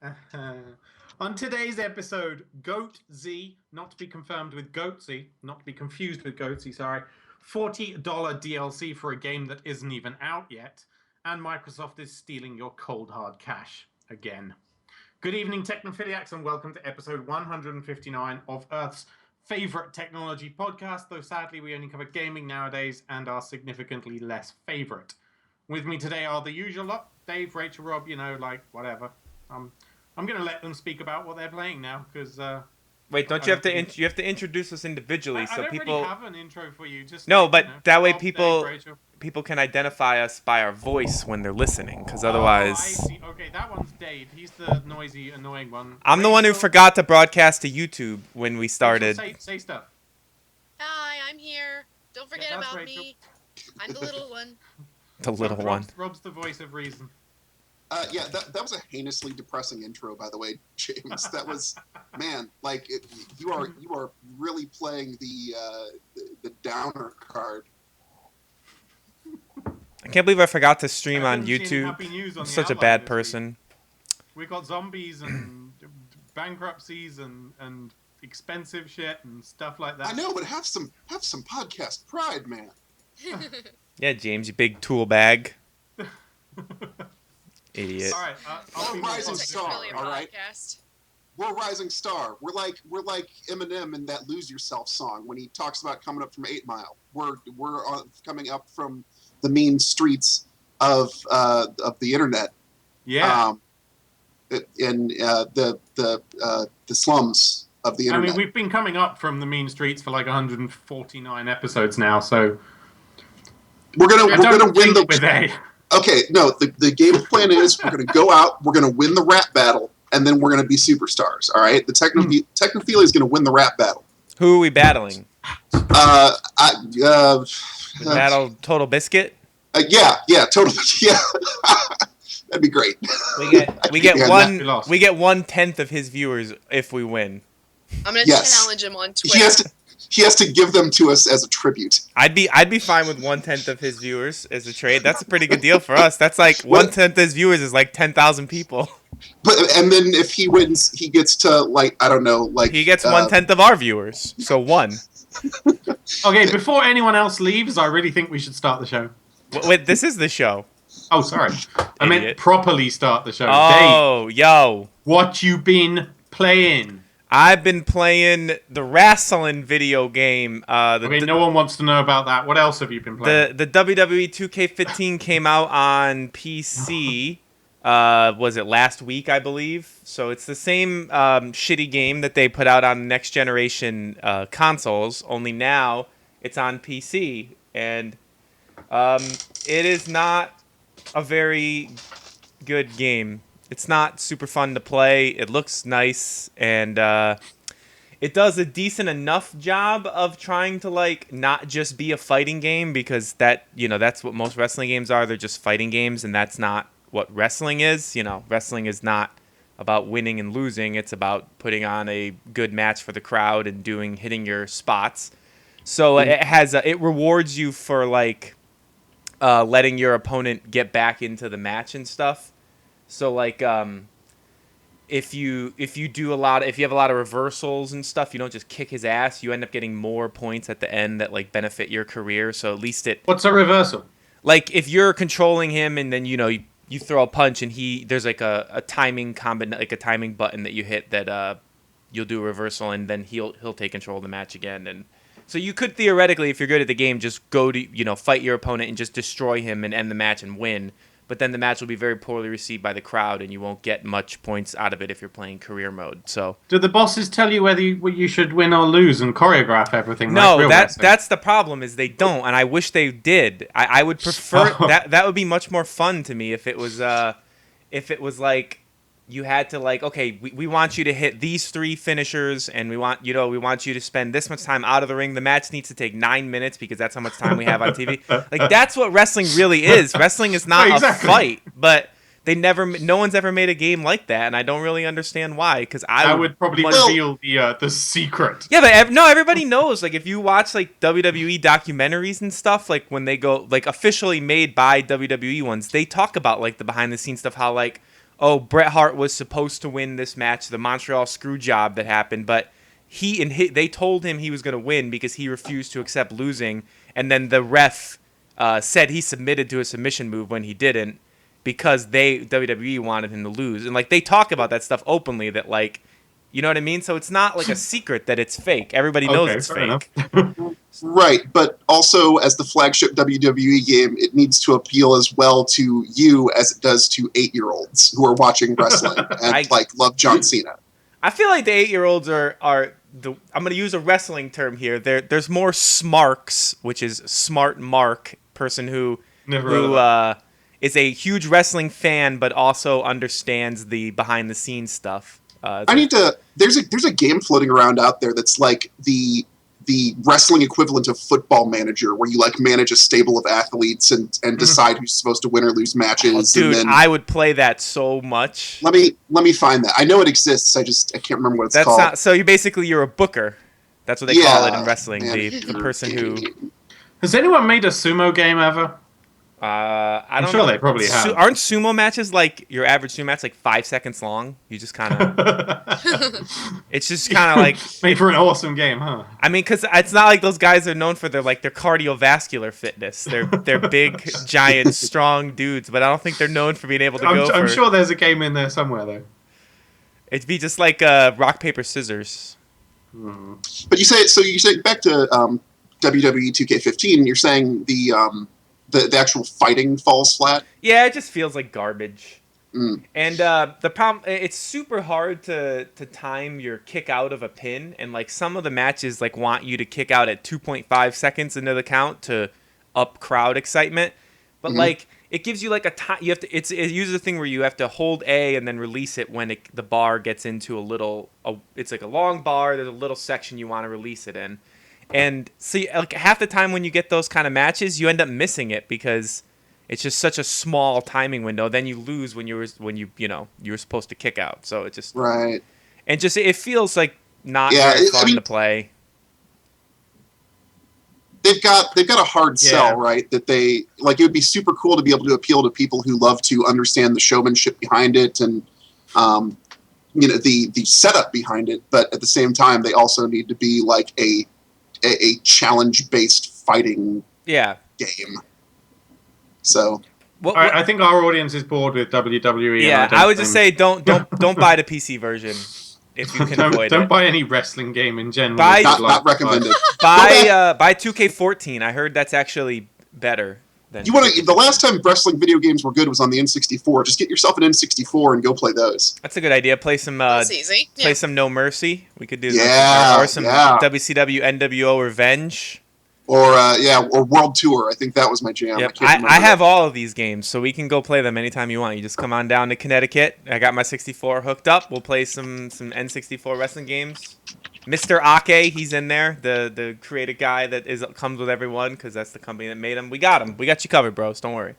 On today's episode, Goat Z, not to be confirmed with Goatsy, not to be confused with Goatsy, sorry, $40 DLC for a game that isn't even out yet, and Microsoft is stealing your cold hard cash again. Good evening, Technophiliacs, and welcome to episode 159 of Earth's favorite technology podcast, though sadly we only cover gaming nowadays and are significantly less favorite. With me today are the usual lot, Dave, Rachel, Rob, whatever. I'm going to let them speak about what they're playing now, because... Wait, don't you have to you have to introduce us individually I so don't people... really have an intro for you. Just No, but that way Rob, people Dave, Rachel. people can identify us by our voice when they're listening, because otherwise... Oh, I see. Okay, that one's Dave. He's the noisy, annoying one. I'm the one who forgot to broadcast to YouTube when we started. Rachel, say stuff. Hi, I'm here. Don't forget Yeah, that's about Rachel. me. I'm the little one. The little one. Rob's the voice of reason. Yeah, that was a heinously depressing intro, by the way, James. That was, man, like you are really playing the downer card. I can't believe I forgot to stream on Haven't seen YouTube. Happy News on I'm the such a outline bad this person. week. We got zombies and bankruptcies and expensive shit and stuff like that. I know, but have some podcast pride, man. Yeah, James, you big tool bag. Idiot. All right, I'll be We're Rising more Star, Technophilia all right? podcast. We're a rising star. We're like Eminem in that "Lose Yourself" song when he talks about coming up from 8 Mile. We're coming up from the mean streets of the internet. Yeah. In the slums of the I internet. mean, we've been coming up from the mean streets for like 149 episodes now, so we're gonna win the. with A. Okay, no, the game plan is we're gonna go out, we're gonna win the rap battle, and then we're gonna be superstars. All right, the Technophilia is gonna win the rap battle. Who are we battling? Battle Total Biscuit? Yeah, totally. Yeah, that'd be great. We get Yeah, one. we lost. We get 1/10 of his viewers if we win. I'm gonna Yes. challenge him on Twitter. He has to give them to us as a tribute. I'd be fine with 1/10 of his viewers as a trade. That's a pretty good deal for us. That's like 1/10 of his viewers is like 10,000 people. And then if he wins, he gets to He gets 1/10 of our viewers, so one. Okay, before anyone else leaves, I really think we should start the show. Wait, this is the show. Oh, sorry. I meant Idiot. properly start the show. Dave, Oh, yo. what you been playing? I've been playing the wrestling video game. Okay, no one wants to know about that. What else have you been playing? The WWE 2K15 came out on PC. Was it last week, I believe? So it's the same shitty game that they put out on next generation consoles. Only now it's on PC, and it is not a very good game. It's not super fun to play. It looks nice, and it does a decent enough job of trying to like not just be a fighting game, because that's what most wrestling games are. They're just fighting games, and that's not what wrestling is. Wrestling is not about winning and losing. It's about putting on a good match for the crowd and hitting your spots. So it rewards you for like letting your opponent get back into the match and stuff. So like if you have a lot of reversals and stuff, you don't just kick his ass. You end up getting more points at the end that like benefit your career. So at least What's a reversal? like if you're controlling him and then you throw a punch and there's like a timing like a timing button that you hit that you'll do a reversal and then he'll take control of the match again. And so you could theoretically, if you're good at the game, just go to fight your opponent and just destroy him and end the match and win. But then the match will be very poorly received by the crowd, and you won't get much points out of it if you're playing career mode. So Do the bosses tell you whether you should win or lose and choreograph everything? no, like real wrestling? that's the problem is they don't, and I wish they did. I would prefer that would be much more fun to me if it was like you had to like, okay, we want you to hit these 3 finishers, and we want you to spend this much time out of the ring. The match needs to take 9 minutes because that's how much time we have on TV. Like that's what wrestling really is. Wrestling is not Exactly. a fight, but no one's ever made a game like that, and I don't really understand why. Because I would probably reveal the secret. Yeah, but everybody knows. Like, if you watch like WWE documentaries and stuff, like when they go like officially made by WWE ones, they talk about like the behind the scenes stuff. How like, oh, Bret Hart was supposed to win this match, the Montreal screw job that happened, but they told him he was going to win because he refused to accept losing, and then the ref said he submitted to a submission move when he didn't because WWE wanted him to lose. And like they talk about that stuff openly, that like, you know what I mean? So it's not like a secret that it's fake. Everybody knows it's fake. Right, but also as the flagship WWE game, it needs to appeal as well to you as it does to 8-year-olds who are watching wrestling and love John Cena. I feel like the 8-year-olds are I'm going to use a wrestling term here. There's more smarks, which is smart Mark, person who is a huge wrestling fan but also understands the behind the scenes stuff. There's a game floating around out there that's like the wrestling equivalent of Football Manager, where you like manage a stable of athletes and decide who's supposed to win or lose matches. Oh, dude, and then, I would play that so much. Let me find that. I know it exists. I can't remember what it's called. So you're a booker. That's what they call it in wrestling. The person who. Has anyone made a sumo game ever? I'm sure they probably have. Aren't sumo matches like your average sumo match like 5 seconds long? You just kind of. It's just kind of like made for an awesome game, huh? I mean, because it's not like those guys are known for their cardiovascular fitness. They're big, giant, strong dudes, but I don't think they're known for being able to go. I'm sure there's a game in there somewhere though. It'd be just like rock paper scissors. But you say back to WWE 2K15. You're saying the actual fighting falls flat? Yeah, it just feels like garbage. Mm. And the problem, it's super hard to time your kick out of a pin, and like some of the matches like want you to kick out at 2.5 seconds into the count to up crowd excitement. But like it gives you like a time. You have to. It uses a thing where you have to hold A and then release it when the bar gets into it's like a long bar. There's a little section you want to release it in. And see, like half the time when you get those kind of matches, you end up missing it because it's just such a small timing window. Then you lose when you were supposed to kick out. So it just right, and just it feels like not very fun to play. They've got a hard sell, right? That they like. It would be super cool to be able to appeal to people who love to understand the showmanship behind it and the setup behind it. But at the same time, they also need to be like a challenge-based fighting game. So, I think our audience is bored with WWE. Yeah, I would just say don't buy the PC version if you can avoid it. Don't buy any wrestling game in general. Not recommended. Buy 2K14. I heard that's actually better. The last time wrestling video games were good was on the N64. Just get yourself an N64 and go play those. That's a good idea. Play some. That's easy. Play some No Mercy. We could do that. Or some WCW NWO Revenge. Or World Tour. I think that was my jam. Yep. I have all of these games, so we can go play them anytime you want. You just come on down to Connecticut. I got my 64 hooked up. We'll play some N64 wrestling games. Mr. Ake, he's in there, the creative guy that comes with everyone because that's the company that made him. We got him. We got you covered, bros. Don't worry.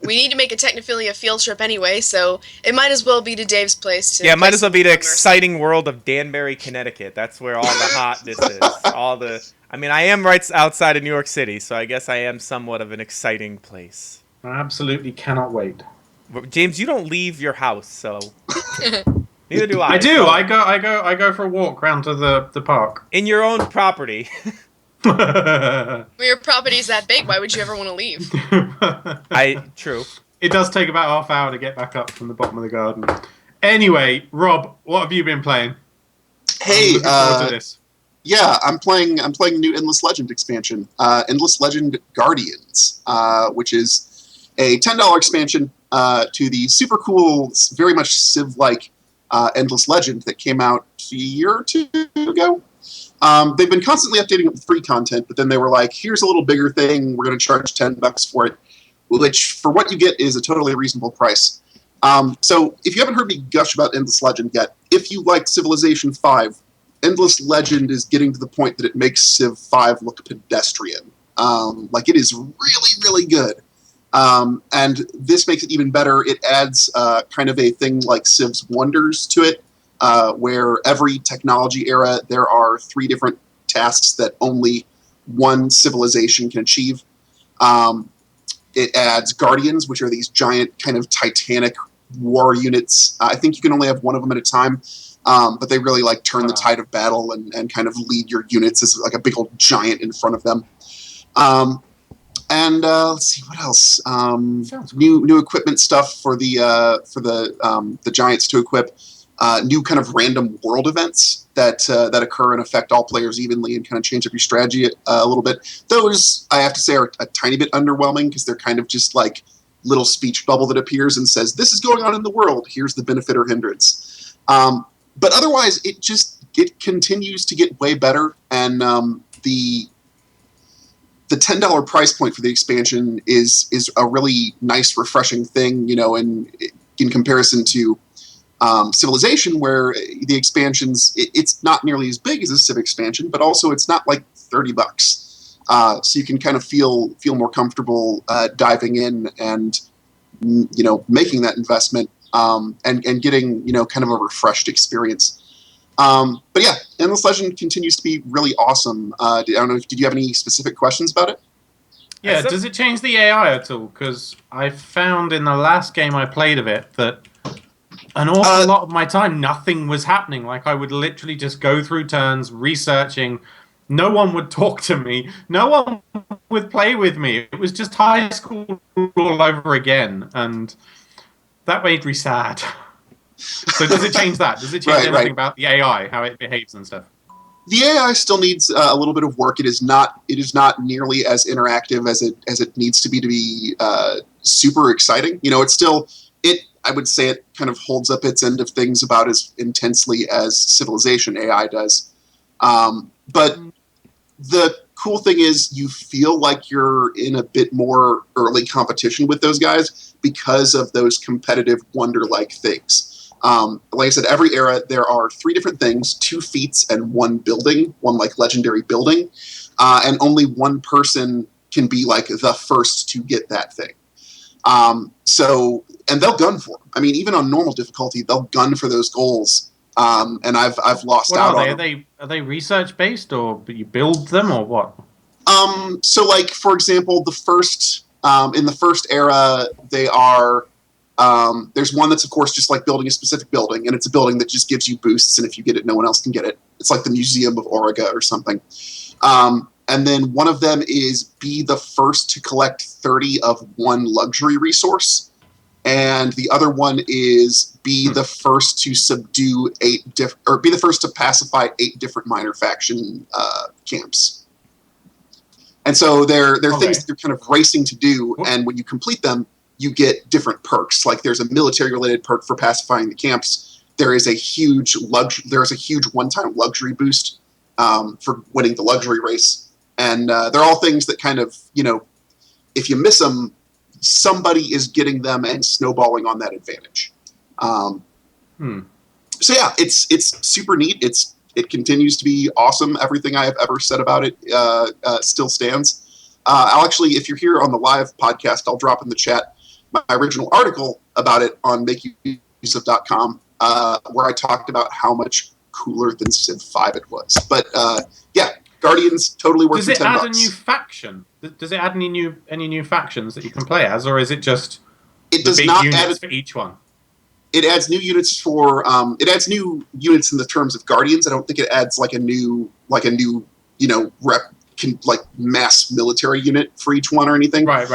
We need to make a Technophilia field trip anyway, so it might as well be to Dave's place. It might as well be the exciting world of Danbury, Connecticut. That's where all the hotness is. I am right outside of New York City, so I guess I am somewhat of an exciting place. I absolutely cannot wait. James, you don't leave your house, so... Neither do I. I do. I go for a walk round to the park. In your own property. Well, your property's that big. Why would you ever want to leave? True. It does take about half hour to get back up from the bottom of the garden. Anyway, Rob, what have you been playing? Hey, looking forward to this. Yeah, I'm playing a new Endless Legend expansion, Endless Legend Guardians, which is a $10 expansion to the super cool, very much Civ-like Endless Legend that came out a year or two ago. They've been constantly updating it with free content, but then they were like, here's a little bigger thing, we're going to charge $10 for it, which for what you get is a totally reasonable price. So if you haven't heard me gush about Endless Legend yet, if you like Civilization 5, Endless Legend is getting to the point that it makes Civ 5 look pedestrian. Like it is really, really good. And this makes it even better. It adds kind of a thing like Civ's Wonders to it, where every technology era there are 3 different tasks that only one civilization can achieve. It adds Guardians, which are these giant kind of Titanic war units. I think you can only have one of them at a time, but they really like turn the tide of battle and kind of lead your units as like a big old giant in front of them. And let's see what else. New equipment stuff for the giants to equip. New kind of random world events that occur and affect all players evenly and kind of change up your strategy a little bit. Those, I have to say, are a tiny bit underwhelming because they're kind of just like little speech bubble that appears and says, this is going on in the world. Here's the benefit or hindrance. But otherwise, it continues to get way better. And the $10 price point for the expansion is a really nice, refreshing thing, in comparison to Civilization, where the expansions, it's not nearly as big as a Civ expansion, but also it's not like $30. So you can kind of feel more comfortable diving in and making that investment and getting kind of a refreshed experience. But yeah, Endless Legend continues to be really awesome. I don't know, did you have any specific questions about it? Yeah, does it change the AI at all? Because I found in the last game I played of it that an awful lot of my time, nothing was happening. Like, I would literally just go through turns, researching. No one would talk to me. No one would play with me. It was just high school all over again. And that made me sad. So does it change that? Does it change anything about the AI, how it behaves and stuff? The AI still needs a little bit of work. It is not nearly as interactive as it needs to be super exciting. It's still I would say it kind of holds up its end of things about as intensely as Civilization AI does. But the cool thing is you feel like you're in a bit more early competition with those guys because of those competitive wonder-like things. Like I said, every era there are 3 different things, 2 feats and 1 building, 1 like legendary building, and only 1 person can be like the first to get that thing. And they'll gun for them. I mean, even on normal difficulty, they'll gun for those goals. And I've lost out on them. Are they research based, or you build them, or what? So like, for example, in the first era, they are, there's one that's of course just like building a specific building, and it's a building that just gives you boosts, and if you get it, no one else can get it. It's like the Museum of Auriga or something. And then one of them is be the first to collect 30 of 1 luxury resource. And the other one is be the first to subdue be the first to pacify 8 different minor faction camps. And so they're things that you're kind of racing to do, and when you complete them, you get different perks. Like there's a military-related perk for pacifying the camps. There is a huge one-time luxury boost for winning the luxury race. And they're all things that kind of, if you miss them, somebody is getting them and snowballing on that advantage. So yeah, it's super neat. It continues to be awesome. Everything I have ever said about it still stands. I'll actually, if you're here on the live podcast, I'll drop in the chat my original article about it on makeuseof.com, where I talked about how much cooler than Civ 5 it was. But yeah, Guardians totally worth $10. Does it add a new faction? Does it add any new factions that you can play as, or is it just the big units for each one? It adds new units new units in the terms of Guardians. I don't think it adds like a new mass military unit for each one or anything. Right.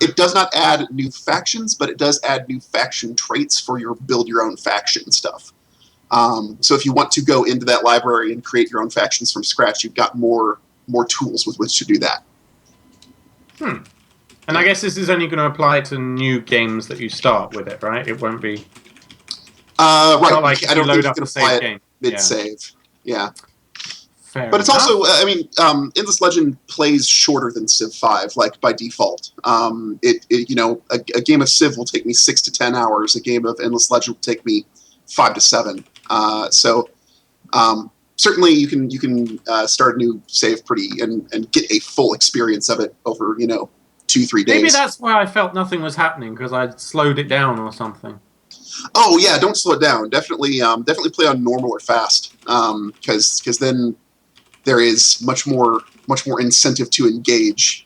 It does not add new factions, but it does add new faction traits for your build your own faction stuff. So if you want to go into that library and create your own factions from scratch, you've got more tools with which to do that. And I guess this is only going to apply to new games that you start with it, right? It won't be. Right. Not like I don't think you can apply it game. mid-save. Yeah. Fair but it's enough. also, I mean, Endless Legend plays shorter than Civ 5, like by default. A game of Civ will take me 6 to 10 hours. A game of Endless Legend will take me 5 to 7. So certainly you can start a new save pretty and get a full experience of it over 2-3 days. Maybe that's why I felt nothing was happening, because I'd slowed it down or something. Oh yeah, don't slow it down. Definitely play on normal or fast, because then there is much more incentive to engage.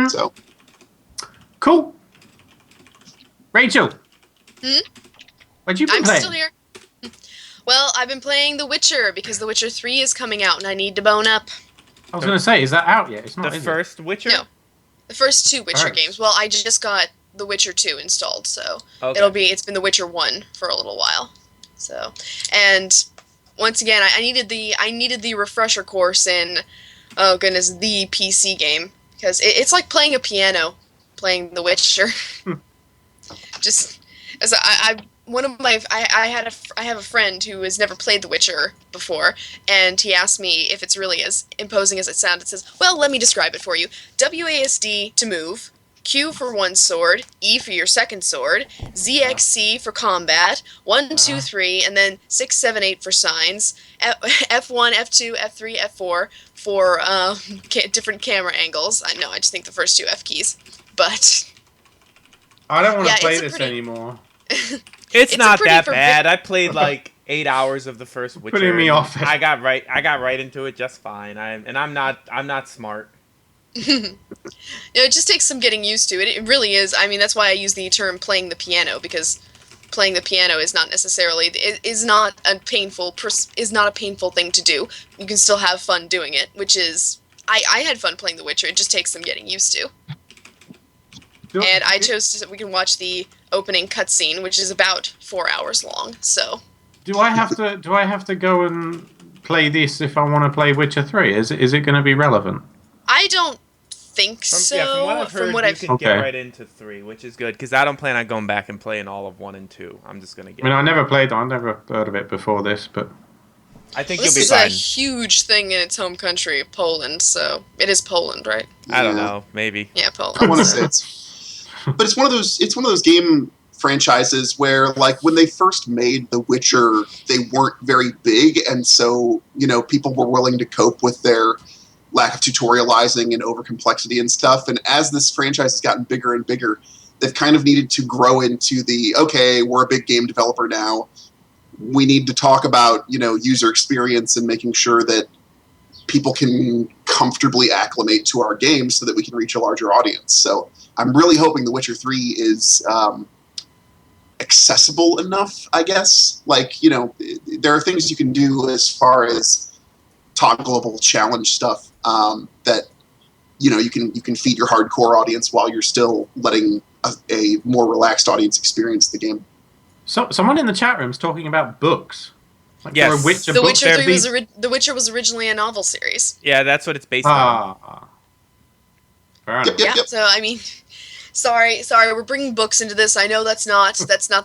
So cool. Rachel. Hmm? What'd you been I'm playing? still here. Well, I've been playing The Witcher because The Witcher 3 is coming out and I need to bone up. I was going to say, is that out yet? It's not. The is first Witcher? No. The first 2 Witcher First. games. Well, I just got The Witcher 2 installed, so Okay. it's been The Witcher 1 for a little while. So, and once again, I needed the refresher course in, oh goodness, the PC game, because it's like playing a piano, playing The Witcher. Just as I have a friend who has never played The Witcher before, and he asked me if it's really as imposing as it sounds. It says, well, let me describe it for you. WASD to move, Q for one sword, E for your second sword, ZXC for combat, 1, 2, 3, and then 6, 7, 8 for signs, F1, F2, F3, F4 for different camera angles. I know, I just think the first 2 F keys, but I don't want to Yeah, play it's a this pretty- anymore. It's a not pretty that forbi- bad. I played like 8 hours of the first Witcher. Putting me and off it. I got right into it just fine. I'm not smart. It just takes some getting used to. It really is. I mean, that's why I use the term playing the piano, because playing the piano is not necessarily is not a painful thing to do. You can still have fun doing it, which is I had fun playing The Witcher. It just takes some getting used to. And I chose we can watch the opening cutscene, which is about 4 hours long. So Do I have to go and play this if I want to play Witcher 3? Is it going to be relevant? I don't think so. Yeah, from what I've heard, you can Okay. get right into 3, which is good because I don't plan on going back and playing all of 1 and 2. I'm just gonna get. I mean, I never played. I never heard of it before this, but I think This you'll be is a fine. huge thing in its home country, Poland. So it is Poland, right? I don't Yeah. know. Maybe. Yeah, I Poland. want to say but it's one of those game franchises where, like, when they first made The Witcher, they weren't very big, and so people were willing to cope with their lack of tutorializing and over complexity and stuff. And as this franchise has gotten bigger and bigger, they've kind of needed to grow into okay, we're a big game developer now. We need to talk about user experience and making sure that people can comfortably acclimate to our games so that we can reach a larger audience. So I'm really hoping The Witcher 3 is accessible enough, I guess. Like, there are things you can do as far as toggleable challenge stuff that, you can feed your hardcore audience while you're still letting a more relaxed audience experience the game. so someone in the chat room is talking about books. Like Yes. there are Witcher The books. Witcher There 3 be- The Witcher was originally a novel series. Yeah, that's what it's based on. Ah. Fair enough. Yep, yep. Yeah. So I mean, sorry, we're bringing books into this. I know that's not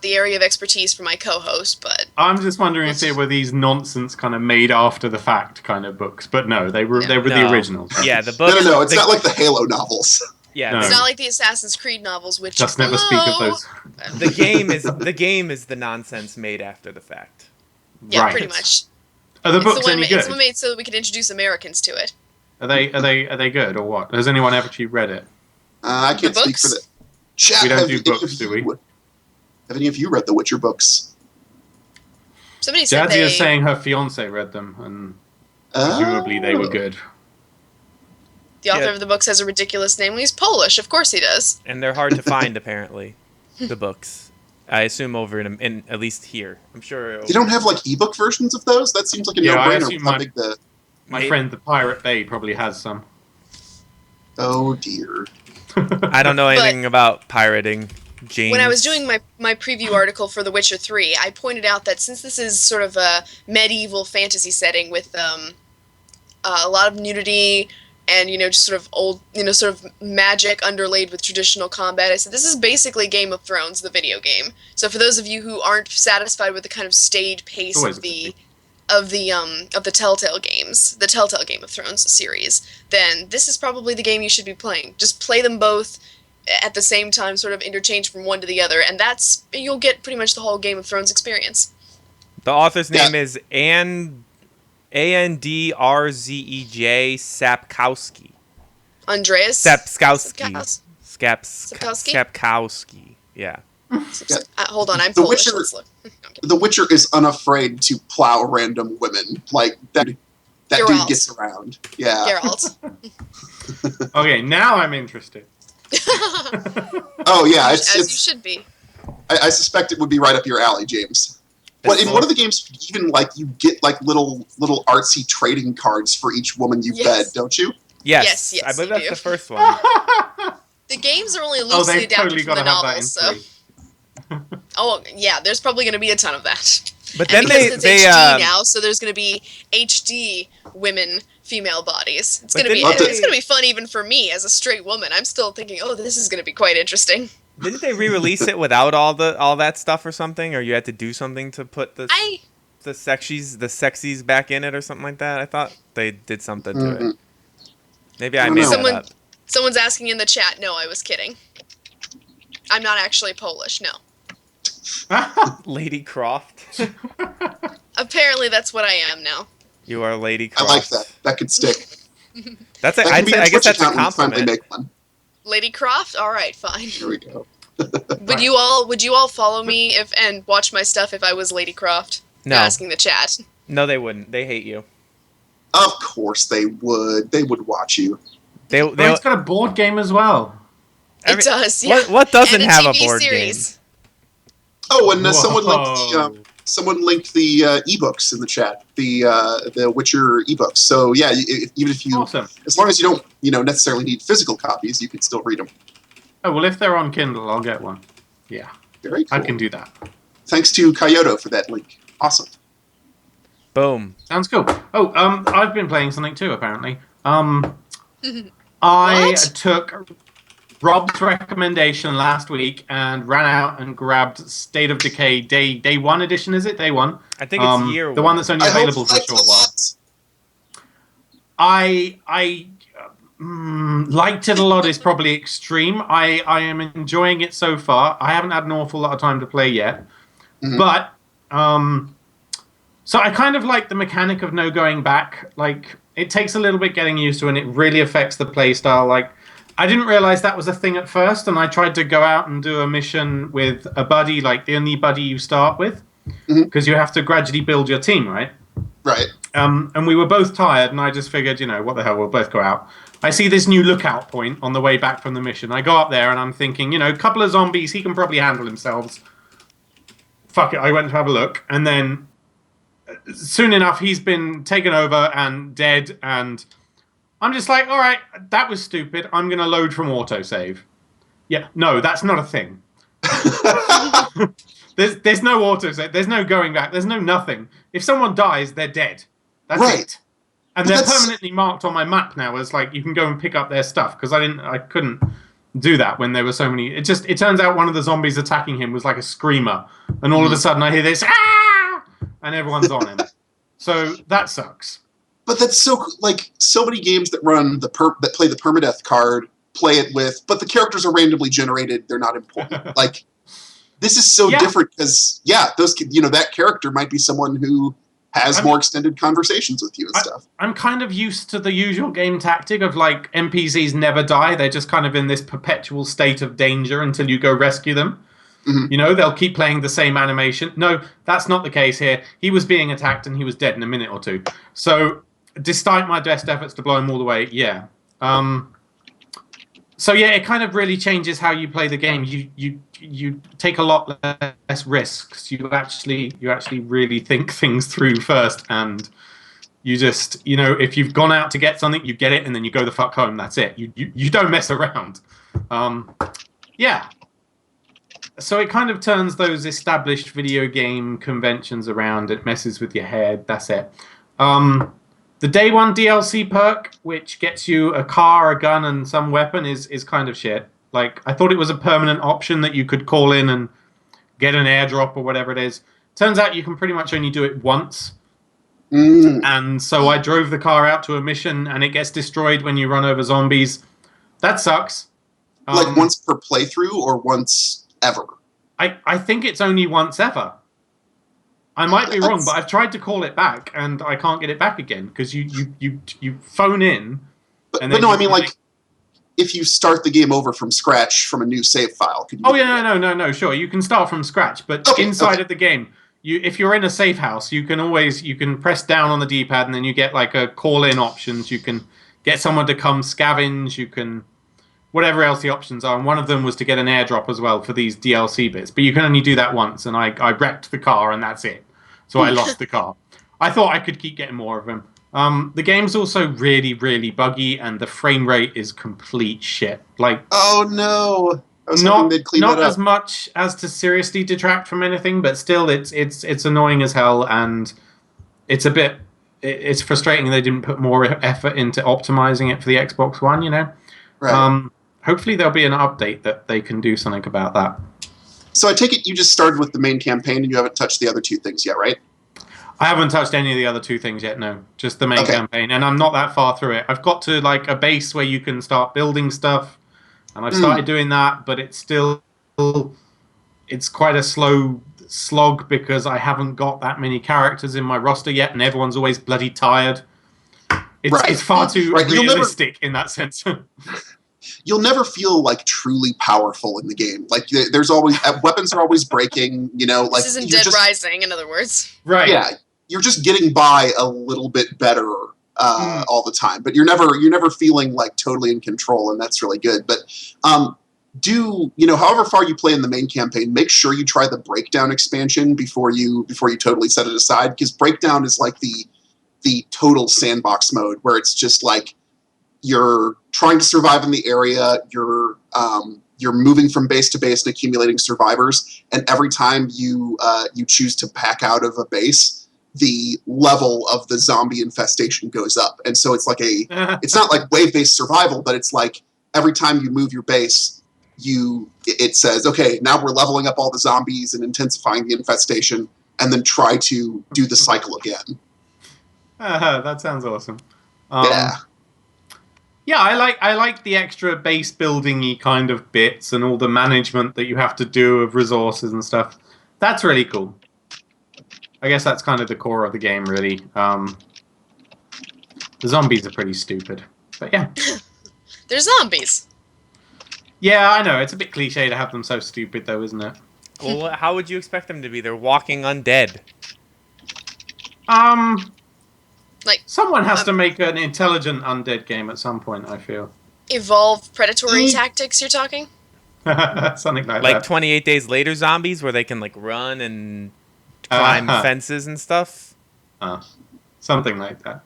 the area of expertise for my co-host, but I'm just wondering if they were these nonsense kind of made after the fact kind of books, but no, they were No. the No. originals. Yeah, the No, book. no, it's not like the Halo novels. Yeah, No. it's not like the Assassin's Creed novels, which Just never speak of those. the game is the nonsense made after the fact. Yeah, Right. pretty much. Are the It's books the one. any It's the good? one made so that we could introduce Americans to it. Are they good or what? Has anyone ever actually read it? I can't The speak for books? that. Chat, We don't have do any books, of do we? you- Have any of you read the Witcher books? Somebody said Jazzy they. is saying her fiance read them, and presumably they were good. The author Yeah. of the books has a ridiculous name. He's Polish, of course he does. And they're hard to find apparently. The books. I assume over in at least here. I'm sure. They don't have like ebook versions of those. That seems like a Yeah, I no-brainer. assume How my- big the? My Maybe. friend the Pirate Bay probably has some. Oh dear. I don't know anything about pirating. James. When I was doing my preview article for The Witcher 3, I pointed out that since this is sort of a medieval fantasy setting with a lot of nudity and just sort of old sort of magic underlaid with traditional combat, I said this is basically Game of Thrones, the video game. So for those of you who aren't satisfied with the kind of staid pace Always of a the Telltale games, the Telltale Game of Thrones series, then this is probably the game you should be playing. Just play them both at the same time, sort of interchange from one to the other, and you'll get pretty much the whole Game of Thrones experience. The author's Yeah. name is Andrzej Sapkowski. Andreas Sapkowski. Sapkowski? Sapkowski. Yeah. Hold on, I'm The Polish. Witcher- Let's look. Okay. The Witcher is unafraid to plow random women. Like that dude Geralt. gets around. Yeah. Geralt. Okay, now I'm interested. Oh yeah, As you it's should be. I suspect it would be right up your alley, James. But in one of the games, even like you get like little artsy trading cards for each woman you bed, don't you? Yes, Yes, I believe you that's do. the first one. The games are only Oh, loosely they've adapted totally from got the to have that in novels, so. 3. Oh, yeah, there's probably going to be a ton of that. But And then because it's HD now, so there's going to be HD women, female bodies. It's going to be it's going to be fun even for me as a straight woman. I'm still thinking, oh, this is going to be quite interesting. Didn't they re-release it without all that stuff or something, or you had to do something to put the sexies back in it or something like that? I thought they did something to it. Maybe I made that up. Someone's asking in the chat. No, I was kidding. I'm not actually Polish. No. Lady Croft. Apparently, that's what I am now. You are Lady Croft. I like that. That could stick. That's I guess that's a compliment. Make one. Lady Croft. All right, fine. Here we go. Would you all follow me and watch my stuff if I was Lady Croft? No. Asking the chat. No, they wouldn't. They hate you. Of course they would. They would watch you. It's got a board game as well. It does. Yeah. What doesn't and have a TV board series. game? Oh, and someone linked the ebooks in the chat, the Witcher ebooks. So yeah, even if you, as long as you don't necessarily need physical copies, you can still read them. Oh well, if they're on Kindle, I'll get one. Yeah, very cool. I can do that. Thanks to Kyoto for that link. Awesome. Boom. Sounds cool. Oh, I've been playing something too. Apparently, I took Rob's recommendation last week and ran out and grabbed State of Decay Day 1 edition. Is it Day 1? I think it's year 1. The one that's only available for a short while. I liked it a lot is probably extreme. I am enjoying it so far. I haven't had an awful lot of time to play yet. But so I kind of like the mechanic of no going back. Like it takes a little bit getting used to and it really affects the play style. Like I didn't realize that was a thing at first, and I tried to go out and do a mission with a buddy, like the only buddy you start with, because you have to gradually build your team, right? Right. And we were both tired, and I just figured, what the hell, we'll both go out. I see this new lookout point on the way back from the mission. I go up there, and I'm thinking, a couple of zombies, he can probably handle themselves. Fuck it, I went to have a look, and then soon enough, he's been taken over and dead, and I'm just like, all right, that was stupid. I'm going to load from autosave. Yeah, no, that's not a thing. There's no autosave. There's no going back. There's no nothing. If someone dies, they're dead. That's it. And they're permanently marked on my map now as like you can go and pick up their stuff because I couldn't do that when there were so many. It turns out one of the zombies attacking him was like a screamer, and all of a sudden I hear this and everyone's on him. So that sucks. But that's so many games that run that play the permadeath card play it with, but the characters are randomly generated. They're not important. Like this is so different because that character might be someone who has more extended conversations with you and stuff. I'm kind of used to the usual game tactic of like NPCs never die. They're just kind of in this perpetual state of danger until you go rescue them. They'll keep playing the same animation. No, that's not the case here. He was being attacked and he was dead in a minute or two. So despite my best efforts to blow him all the way, it kind of really changes how you play the game. You take a lot less risks. You actually really think things through first, and you just if you've gone out to get something, you get it, and then you go the fuck home. That's it. You don't mess around. So it kind of turns those established video game conventions around. It messes with your head. That's it. The Day 1 DLC perk, which gets you a car, a gun, and some weapon, is kind of shit. Like, I thought it was a permanent option that you could call in and get an airdrop or whatever it is. Turns out you can pretty much only do it once. And so I drove the car out to a mission, and it gets destroyed when you run over zombies. That sucks. Like once per playthrough or once ever? I think it's only once ever. I might be wrong, but I've tried to call it back, and I can't get it back again because you phone in. But no, I mean like if you start the game over from scratch from a new save file. Could you no, sure, you can start from scratch, but inside of the game, if you're in a safe house, you can press down on the D-pad, and then you get like a call-in options. You can get someone to come scavenge. You can whatever else the options are. And one of them was to get an airdrop as well for these DLC bits. But you can only do that once, and I wrecked the car, and that's it. So I lost the car. I thought I could keep getting more of them. The game's also really, really buggy, and the frame rate is complete shit. Like, oh no, I was hoping they'd clean that up. Not as much as to seriously detract from anything, but still, it's annoying as hell, and it's a bit. It's frustrating they didn't put more effort into optimizing it for the Xbox One. You know, Right. Hopefully there'll be an update that they can do something about that. So I take it you just started with the main campaign and you haven't touched the other two things yet, right? I haven't touched any of the other two things yet, no. Just the main Okay. campaign. And I'm not that far through it. I've got to like a base where you can start building stuff. And I've started doing that, but it's quite a slow slog because I haven't got that many characters in my roster yet, and everyone's always bloody tired. It's far too realistic in that sense. You'll never feel like truly powerful in the game. Like there's always weapons are always breaking. You know, like this isn't Dead Rising, in other words. Right. Yeah, you're just getting by a little bit better all the time, but you're never feeling like totally in control, and that's really good. But however far you play in the main campaign, make sure you try the Breakdown expansion before you totally set it aside, because Breakdown is like the total sandbox mode where it's just like you're trying to survive in the area, you're moving from base to base and accumulating survivors, and every time you choose to pack out of a base, the level of the zombie infestation goes up. And so it's like it's not like wave-based survival, but it's like every time you move your base, it says, okay, now we're leveling up all the zombies and intensifying the infestation, and then try to do the cycle again. That sounds awesome. Yeah, I like the extra base building-y kind of bits and all the management that you have to do of resources and stuff. That's really cool. I guess that's kind of the core of the game, really. The zombies are pretty stupid, but yeah. They're zombies. Yeah, I know. It's a bit cliche to have them so stupid, though, isn't it? Well, how would you expect them to be? They're walking undead. Like someone has to make an intelligent undead game at some point, I feel. Evolved predatory tactics, you're talking? Something like that. Like 28 Days Later zombies, where they can like run and climb fences and stuff. Something like that.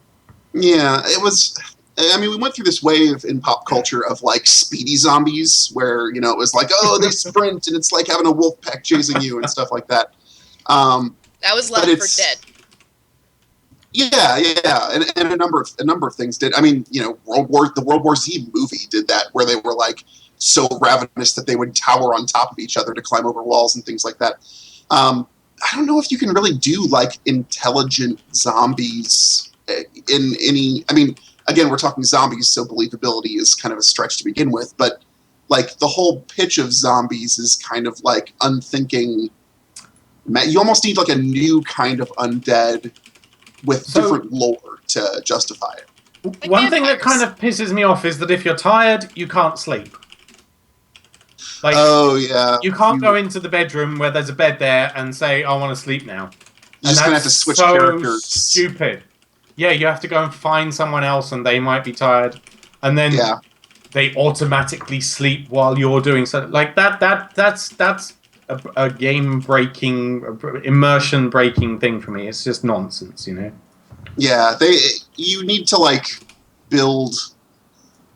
Yeah, it was. I mean, we went through this wave in pop culture of like speedy zombies, where it was like, oh, they sprint, and it's like having a wolf pack chasing you and stuff like that. That was Left 4 Dead. Yeah, and a number of things did. I mean, the World War Z movie did that, where they were like so ravenous that they would tower on top of each other to climb over walls and things like that. I don't know if you can really do like intelligent zombies in any. I mean, again, we're talking zombies, so believability is kind of a stretch to begin with. But like the whole pitch of zombies is kind of like unthinking. You almost need like a new kind of undead with different lore to justify it. Like one thing that vampires. kind of pisses me off is that if you're tired, you can't sleep. Like, oh yeah, you can't go into the bedroom where there's a bed there and say, "I want to sleep now." You're just gonna have to switch so characters. Stupid. Yeah, you have to go and find someone else, and they might be tired, and then they automatically sleep while you're doing something like that. That's a game-breaking, immersion breaking thing for me. It's just nonsense, Yeah, you need to like build.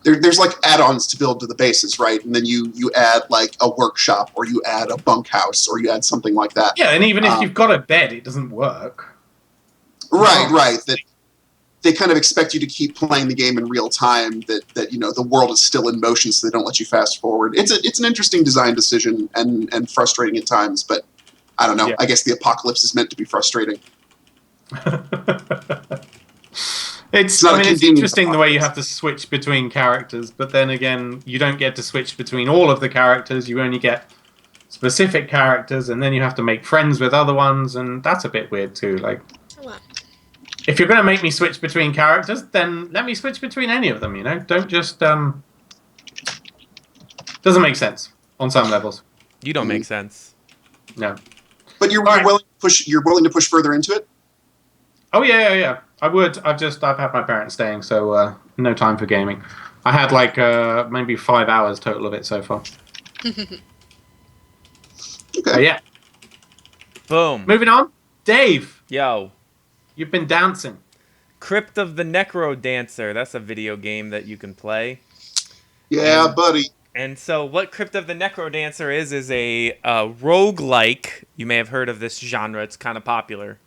There's like add-ons to build to the bases, right? And then you add like a workshop, or you add a bunkhouse, or you add something like that. Yeah, and even if you've got a bed, it doesn't work. Right. That they kind of expect you to keep playing the game in real time. That the world is still in motion, so they don't let you fast forward. It's an interesting design decision and frustrating at times, but I don't know. Yeah. I guess the apocalypse is meant to be frustrating. It's interesting the way you have to switch between characters, but then again, you don't get to switch between all of the characters. You only get specific characters, and then you have to make friends with other ones, and that's a bit weird too. Like, if you're going to make me switch between characters, then let me switch between any of them. Don't just doesn't make sense on some levels. You don't make sense. No. But you're willing to push. You're willing to push further into it. Oh yeah. I would. I've had my parents staying, so no time for gaming. I had like maybe 5 hours total of it so far. Okay. Yeah. Boom. Moving on. Dave, Yo. you've been dancing. Crypt of the Necro Dancer. That's a video game that you can play. Yeah, And- buddy. And so what Crypt of the Necro Dancer is a roguelike. You may have heard of this genre. It's kind of popular.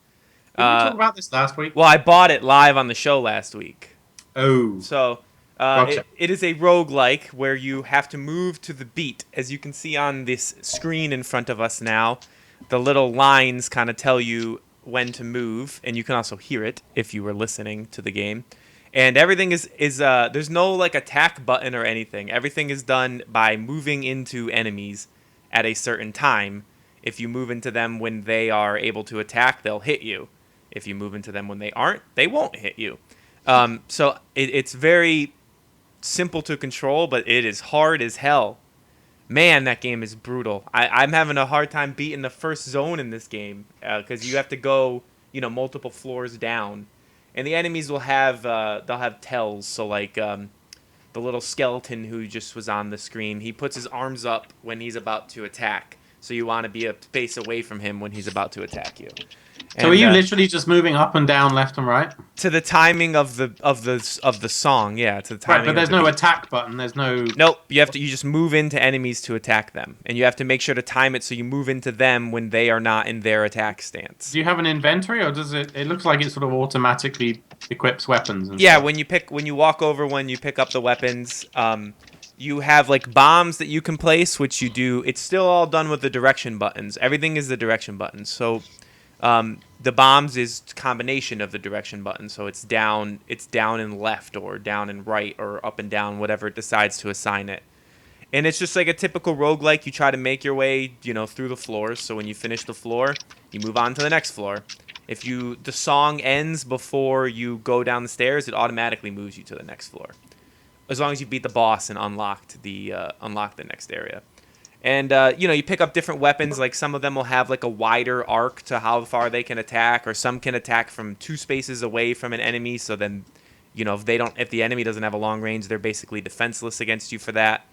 Did we talk about this last week? Well, I bought it live on the show last week. Oh. So Gotcha. it is a roguelike where you have to move to the beat. As you can see on this screen in front of us now, the little lines kind of tell you when to move, and you can also hear it if you were listening to the game. And everything is there's no like attack button or anything. Everything is done by moving into enemies at a certain time. If you move into them when they are able to attack, they'll hit you. If you move into them when they aren't, they won't hit you. So it's very simple to control, but it is hard as hell. Man, that game is brutal. I'm having a hard time beating the first zone in this game because you have to go, multiple floors down, and the enemies will have they'll have tells. So like the little skeleton who just was on the screen, he puts his arms up when he's about to attack. So you want to be a space away from him when he's about to attack you. So are you literally just moving up and down, left and right? To the timing of the song, yeah. To the timing. Right, but there's no attack button. There's no. Nope. You just move into enemies to attack them, and you have to make sure to time it so you move into them when they are not in their attack stance. Do you have an inventory, or does it? It looks like it sort of automatically equips weapons. And Yeah, stuff. when you walk over, when you pick up the weapons, you have like bombs that you can place, which you do. It's still all done with the direction buttons. Everything is the direction buttons. So. The bombs is a combination of the direction button, so it's down and left, or down and right, or up and down, whatever it decides to assign it. And it's just like a typical roguelike. You try to make your way, through the floors. So when you finish the floor, you move on to the next floor. If the song ends before you go down the stairs, it automatically moves you to the next floor, as long as you beat the boss and unlock the next area. And, you pick up different weapons. Like some of them will have like a wider arc to how far they can attack, or some can attack from 2 spaces away from an enemy. So then, if the enemy doesn't have a long range, they're basically defenseless against you for that.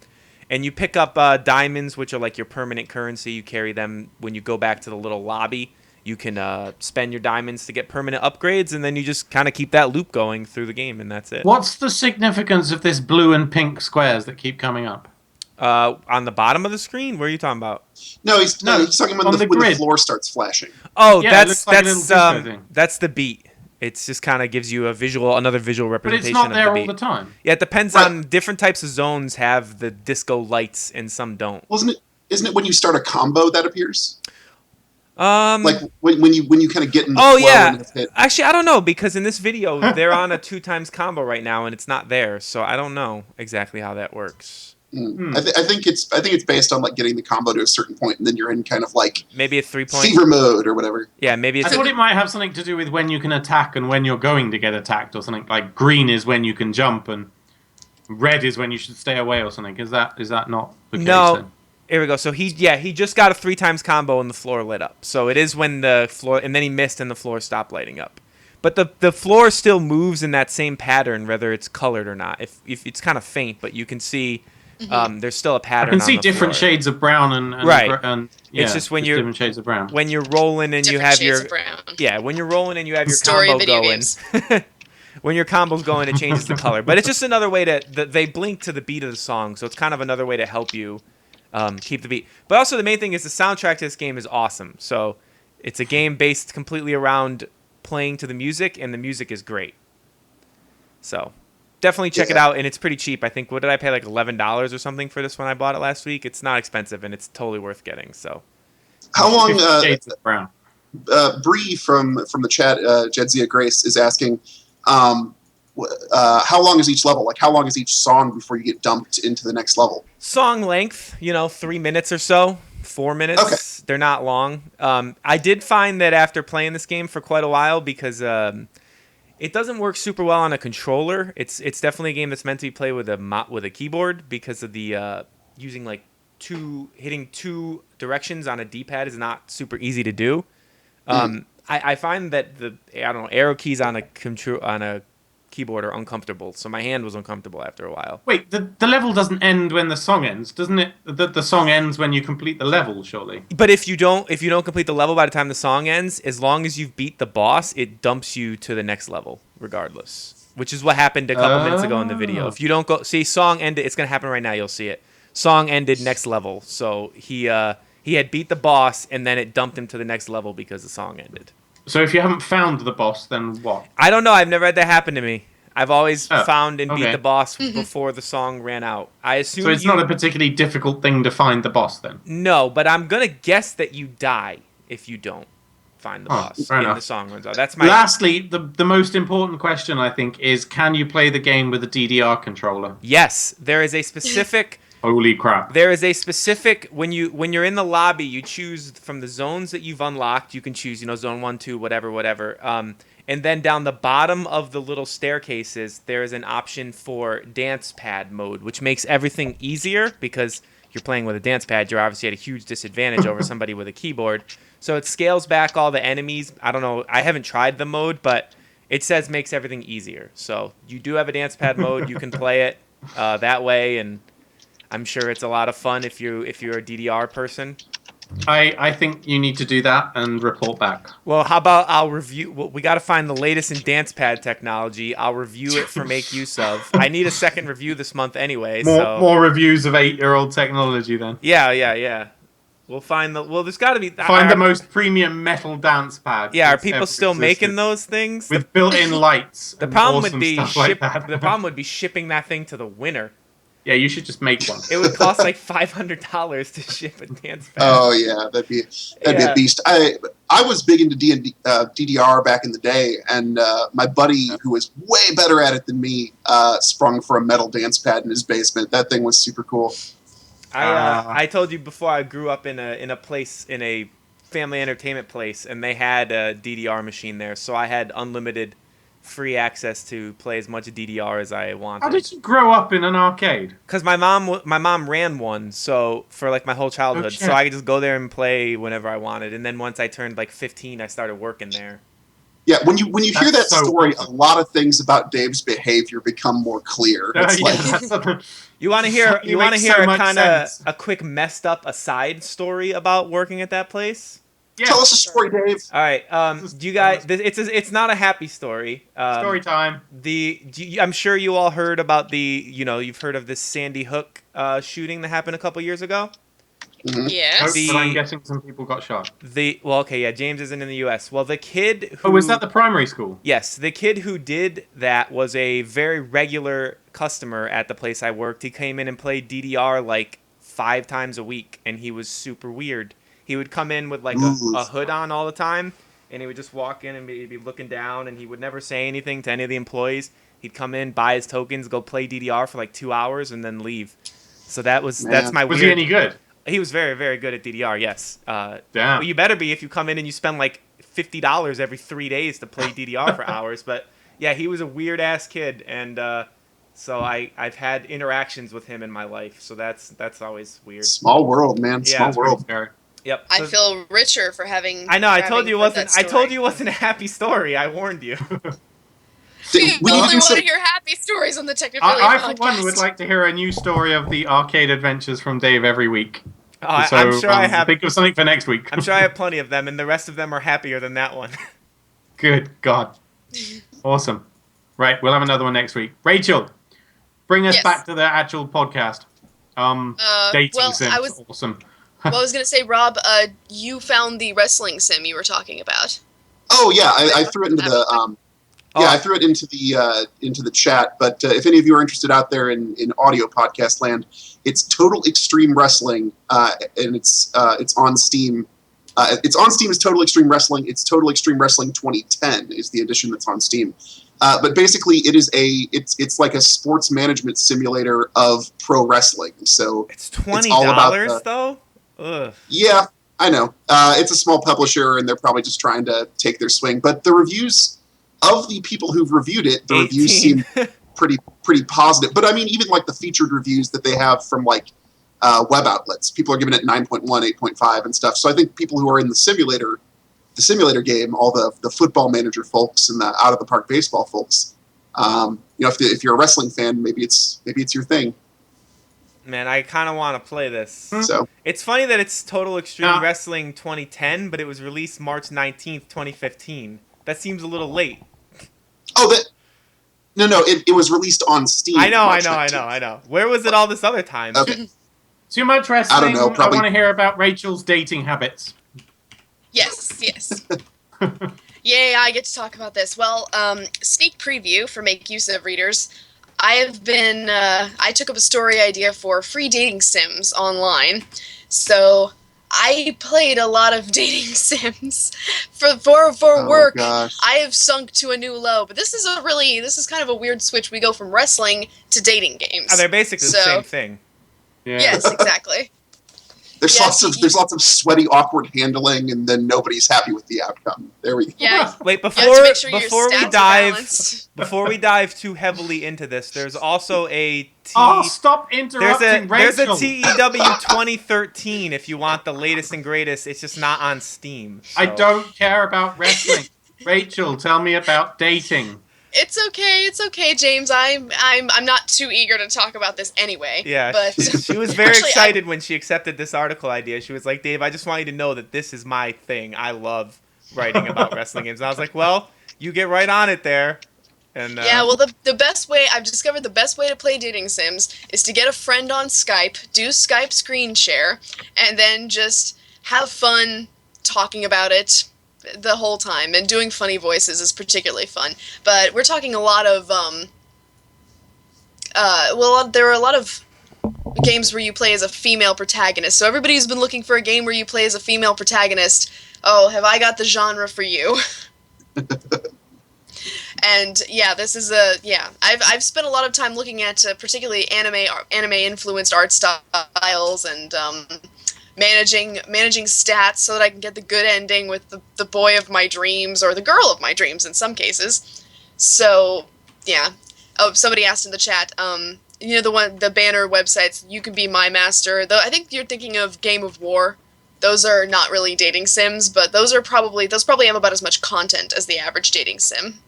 And you pick up diamonds, which are like your permanent currency. You carry them when you go back to the little lobby. You can spend your diamonds to get permanent upgrades, and then you just kind of keep that loop going through the game, and that's it. What's the significance of this blue and pink squares that keep coming up? On the bottom of the screen? Where are you talking about? No, he's talking about on the when the grid. floor starts flashing. Oh, Yeah, it looks like a little disco thing. that's the beat. It's just kind of gives you another visual But representation it's not of there the all beat. the time. Yeah, it depends Right. on different types of zones have the disco lights and some don't. Isn't it when you start a combo that appears? Um, Like when you kind of get in the oh flow yeah. and it's hit. Actually, I don't know, because in this video they're on a 2 times combo right now and it's not there, so I don't know exactly how that works. I think it's based on like getting the combo to a certain point, and then you're in kind of like Maybe a 3-point. fever mode or whatever. Yeah, maybe I it's thought it might have something to do with when you can attack and when you're going to get attacked, or something. Like green is when you can jump, and red is when you should stay away, or something. Is that not the case? No. Then? Here we go. So he just got a 3 times combo and the floor lit up. So it is when the floor, and then he missed and the floor stopped lighting up. But the floor still moves in that same pattern, whether it's colored or not. If it's kind of faint, but you can see there's still a I pattern. can see on the different floor. shades of brown and Right. and yeah, It's just when you're- different shades of brown. When you're rolling and you Different have shades your of brown. when you're rolling and you have your Story of combo video going. games. When your combo's going, it changes the color. But it's just another way they blink to the beat of the song, so it's kind of another way to help you keep the beat. But also the main thing is the soundtrack to this game is awesome. So it's a game based completely around playing to the music, and the music is great. So definitely check it out, and it's pretty cheap. I think, what did I pay, like $11 or something for this when I bought it last week? It's not expensive, and it's totally worth getting. So How long? 50 shades of brown. Bree from the chat, Jedzia Grace, is asking, how long is each level? Like, how long is each song before you get dumped into the next level? song length, 3 minutes or so, 4 minutes. Okay. They're not long. I did find that after playing this game for quite a while, because it doesn't work super well on a controller. It's definitely a game that's meant to be played with a keyboard, because of the using like hitting 2 directions on a D-pad is not super easy to do. I find that the arrow keys on a keyboard are uncomfortable. So my hand was uncomfortable after a while. Wait, the level doesn't end when the song ends, doesn't it? The song ends when you complete the level, surely. But if you don't complete the level by the time the song ends, as long as you've beat the boss, it dumps you to the next level, regardless. Which is what happened a couple minutes ago in the video. If you don't go see song ended, it's gonna happen right now. You'll see it. Song ended next level. So he had beat the boss, and then it dumped him to the next level because the song ended. So if you haven't found the boss, then what? I don't know. I've never had that happen to me. I've always found and beat okay. the boss before the song ran out. I assume So it's not a particularly difficult thing to find the boss, then? No, but I'm gonna guess that you die if you don't find the boss fair and enough. the song runs out. That's my. Lastly, the most important question, I think, is can you play the game with a DDR controller? Yes, there is a specific. Holy crap! There is a specific when you're in the lobby, you choose from the zones that you've unlocked. You can choose, zone 1, 2, whatever. And then down the bottom of the little staircases, there is an option for dance pad mode, which makes everything easier because you're playing with a dance pad. You're obviously at a huge disadvantage over somebody with a keyboard. So it scales back all the enemies. I don't know. I haven't tried the mode, but it says makes everything easier. So you do have a dance pad mode. You can play it that way, and I'm sure it's a lot of fun if you're a DDR person. I think you need to do that and report back. Well, how about I'll review... Well, we got to find the latest in dance pad technology. I'll review it for Make Use Of. I need a second review this month anyway, More reviews of 8-year-old technology, then. Yeah. We'll find the... Well, there's got to be... Find the most premium metal dance pad. Yeah, are people still making those things? With built-in lights. The problem would be the problem would be shipping that thing to the winner. Yeah, you should just make one. It would cost like $500 to ship a dance pad. Oh yeah, that'd be a beast. I was big into DDR back in the day, and my buddy who was way better at it than me sprung for a metal dance pad in his basement. That thing was super cool. I told you before I grew up in a family entertainment place, and they had a DDR machine there, so I had unlimited free access to play as much DDR as I wanted. How did you grow up in an arcade? Because my mom ran one, so for like my whole childhood, so I could just go there and play whenever I wanted. And then once I turned like 15, I started working there. Yeah, when you hear that story, a lot of things about Dave's behavior become more clear. It's You want to hear kind of sense. a quick messed up aside story about working at that place? Yeah. Tell us a story, Dave. All right. Do you guys? It's not a happy story. Story time. I'm sure you all heard about you've heard of this Sandy Hook shooting that happened a couple years ago. Mm-hmm. Yes. But I'm guessing some people got shot. James isn't in the U.S. Well, the kid who... Oh, was that the primary school? Yes, the kid who did that was a very regular customer at the place I worked. He came in and played DDR like 5 times a week, and he was super weird. He would come in with like a hood on all the time, and he would just walk in and he'd be looking down, and he would never say anything to any of the employees. He'd come in, buy his tokens, go play DDR for like 2 hours, and then leave. So that's my weird... Was he any good? He was very, very good at DDR, yes. Damn. Well, you better be if you come in and you spend like $50 every 3 days to play DDR for hours. But yeah, he was a weird-ass kid, and so I've had interactions with him in my life, so that's always weird. Small world, man. Yeah, Small world. Yep. I feel richer for having. I know. I told you it it wasn't a happy story. I warned you. We only want to hear happy stories on the Technophilia I podcast. for one, would like to hear a new story of the arcade adventures from Dave every week. I'm sure I have. Think of something for next week. I'm sure I have plenty of them, and the rest of them are happier than that one. Good God. Awesome. Right, we'll have another one next week. Rachel, bring us back to the actual podcast. Dating sims. Awesome. Well, I was going to say, Rob, you found the wrestling sim you were talking about. Oh yeah, I threw it into the I threw it into the chat. But if any of you are interested out there in audio podcast land, it's Total Extreme Wrestling, and it's on Steam. It's on Steam as Total Extreme Wrestling. It's Total Extreme Wrestling 2010 is the edition that's on Steam. But basically, it's like a sports management simulator of pro wrestling. So it's $20 though. Ugh. Yeah, I know. It's a small publisher, and they're probably just trying to take their swing. But the reviews of the people who've reviewed it, the reviews seem pretty positive. But I mean, even like the featured reviews that they have from like web outlets, people are giving it 9.1, 8.5, and stuff. So I think people who are in the simulator game, all the football manager folks and the out of the park baseball folks, If you're a wrestling fan, maybe it's your thing. Man, I kind of want to play this. So It's funny that it's Total Extreme Wrestling 2010, but it was released March 19th, 2015. That seems a little late. Oh, it was released on Steam. I know. March 19th. Where was it all this other time? Okay. Too much wrestling. I don't know, probably- I want to hear about Rachel's dating habits. Yes. Yay, I get to talk about this. Well, sneak preview for Make Use of readers. I took up a story idea for free dating sims online. So I played a lot of dating sims for work. Gosh. I have sunk to a new low, but this is kind of a weird switch. We go from wrestling to dating games. Oh, they're basically the same thing. Yeah. Yes, exactly. There's Yes, lots of sweaty, awkward handling, and then nobody's happy with the outcome. There we go. Yeah. Wait, You have to make sure your before we stats are dive balanced. before we dive too heavily into this, there's also a Stop interrupting there's a Rachel. TEW 2013 if you want the latest and greatest. It's just not on Steam. I so. don't care about wrestling. Rachel, tell me about dating. It's okay, James. I'm not too eager to talk about this anyway. Yeah, but she was very Actually, excited when she accepted this article idea. She was like, "Dave, I just want you to know that this is my thing. I love writing about wrestling games." And I was like, "Well, you get right on it there." And yeah, well, the best way I've discovered the best way to play dating sims is to get a friend on Skype, do Skype screen share, and then just have fun talking about it the whole time. And doing funny voices is particularly fun. But we're talking a lot of there are a lot of games where you play as a female protagonist. So everybody who's been looking for a game where you play as a female protagonist, oh, have I got the genre for you? And yeah, this is I've spent a lot of time looking at particularly anime influenced art styles and managing stats so that I can get the good ending with the boy of my dreams or the girl of my dreams in some cases. So yeah. Oh, somebody asked in the chat. The banner websites. You Can Be My Master. Though I think you're thinking of Game of War. Those are not really dating sims, but those probably have about as much content as the average dating sim.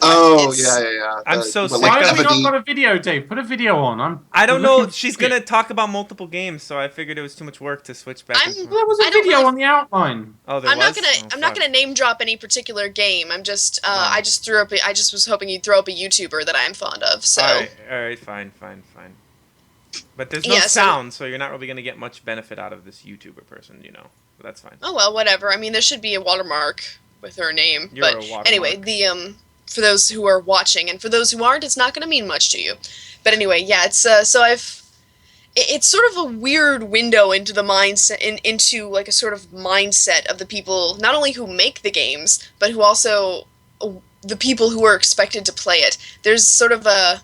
Oh, It's- yeah. I'm so sick Why of have we Ebony. not got a video, Dave? Put a video on. I don't know. looking- She's gonna talk about multiple games, so I figured it was too much work to switch back. I'm- and forth. There was I a don't video really- on the outline. Oh, there I'm not was? gonna Oh, I'm not fuck. gonna name drop any particular game. I'm just Oh. I just was hoping you'd throw up a YouTuber that I'm fond of. So All right, fine. But there's no Yeah, so- sound, so you're not really gonna get much benefit out of this YouTuber person, But that's fine. oh well, whatever. I mean, there should be a watermark with her name. You're But a watermark. anyway, the for those who are watching and for those who aren't, it's not going to mean much to you. But anyway, yeah, it's it's sort of a weird window into the mindset into like a sort of mindset of the people not only who make the games, but who also the people who are expected to play it. There's sort of a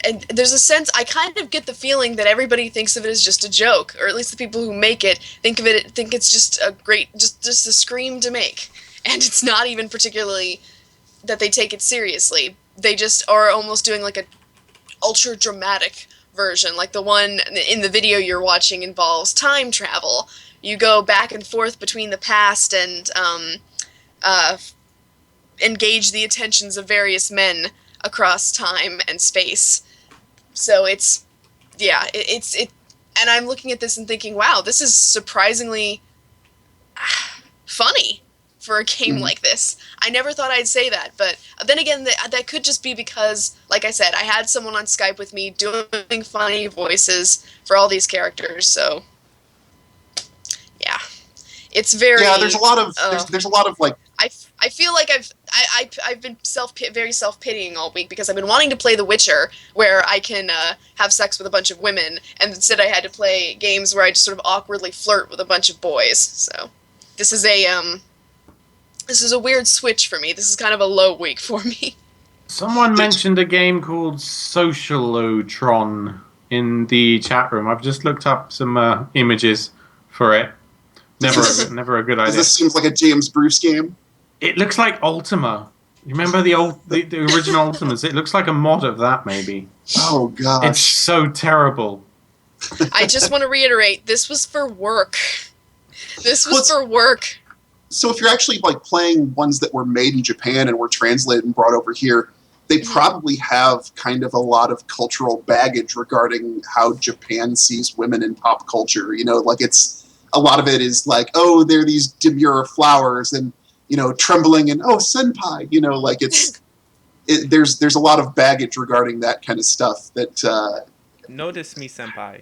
and there's a sense, I kind of get the feeling that everybody thinks of it as just a joke, or at least the people who make it think it's just a great, just a scream to make. And it's not even particularly that they take it seriously. They just are almost doing like a ultra dramatic version. Like the one in the video you're watching involves time travel. You go back and forth between the past and engage the attentions of various men across time and space. So it's and I'm looking at this and thinking, wow, this is surprisingly funny for a game like this. I never thought I'd say that, but then again, that could just be because, like I said, I had someone on Skype with me doing funny voices for all these characters, so yeah. It's very... Yeah, there's a lot of like... I feel like I've been very self-pitying all week because I've been wanting to play The Witcher, where I can have sex with a bunch of women, and instead I had to play games where I just sort of awkwardly flirt with a bunch of boys. So this is a weird switch for me. This is kind of a low week for me. Someone mentioned a game called Socialotron in the chat room. I've just looked up some images for it. Never a good idea. This seems like a James Bruce game. It looks like Ultima. You remember the original Ultimas? It looks like a mod of that, maybe. Oh gosh. It's so terrible. I just want to reiterate, this was for work. This was for work. So if you're actually like playing ones that were made in Japan and were translated and brought over here, they probably have kind of a lot of cultural baggage regarding how Japan sees women in pop culture. You know, like it's a lot of it is like, oh, they're these demure flowers and, you know, trembling and, oh, senpai, you know, like there's a lot of baggage regarding that kind of stuff that. Notice me, senpai.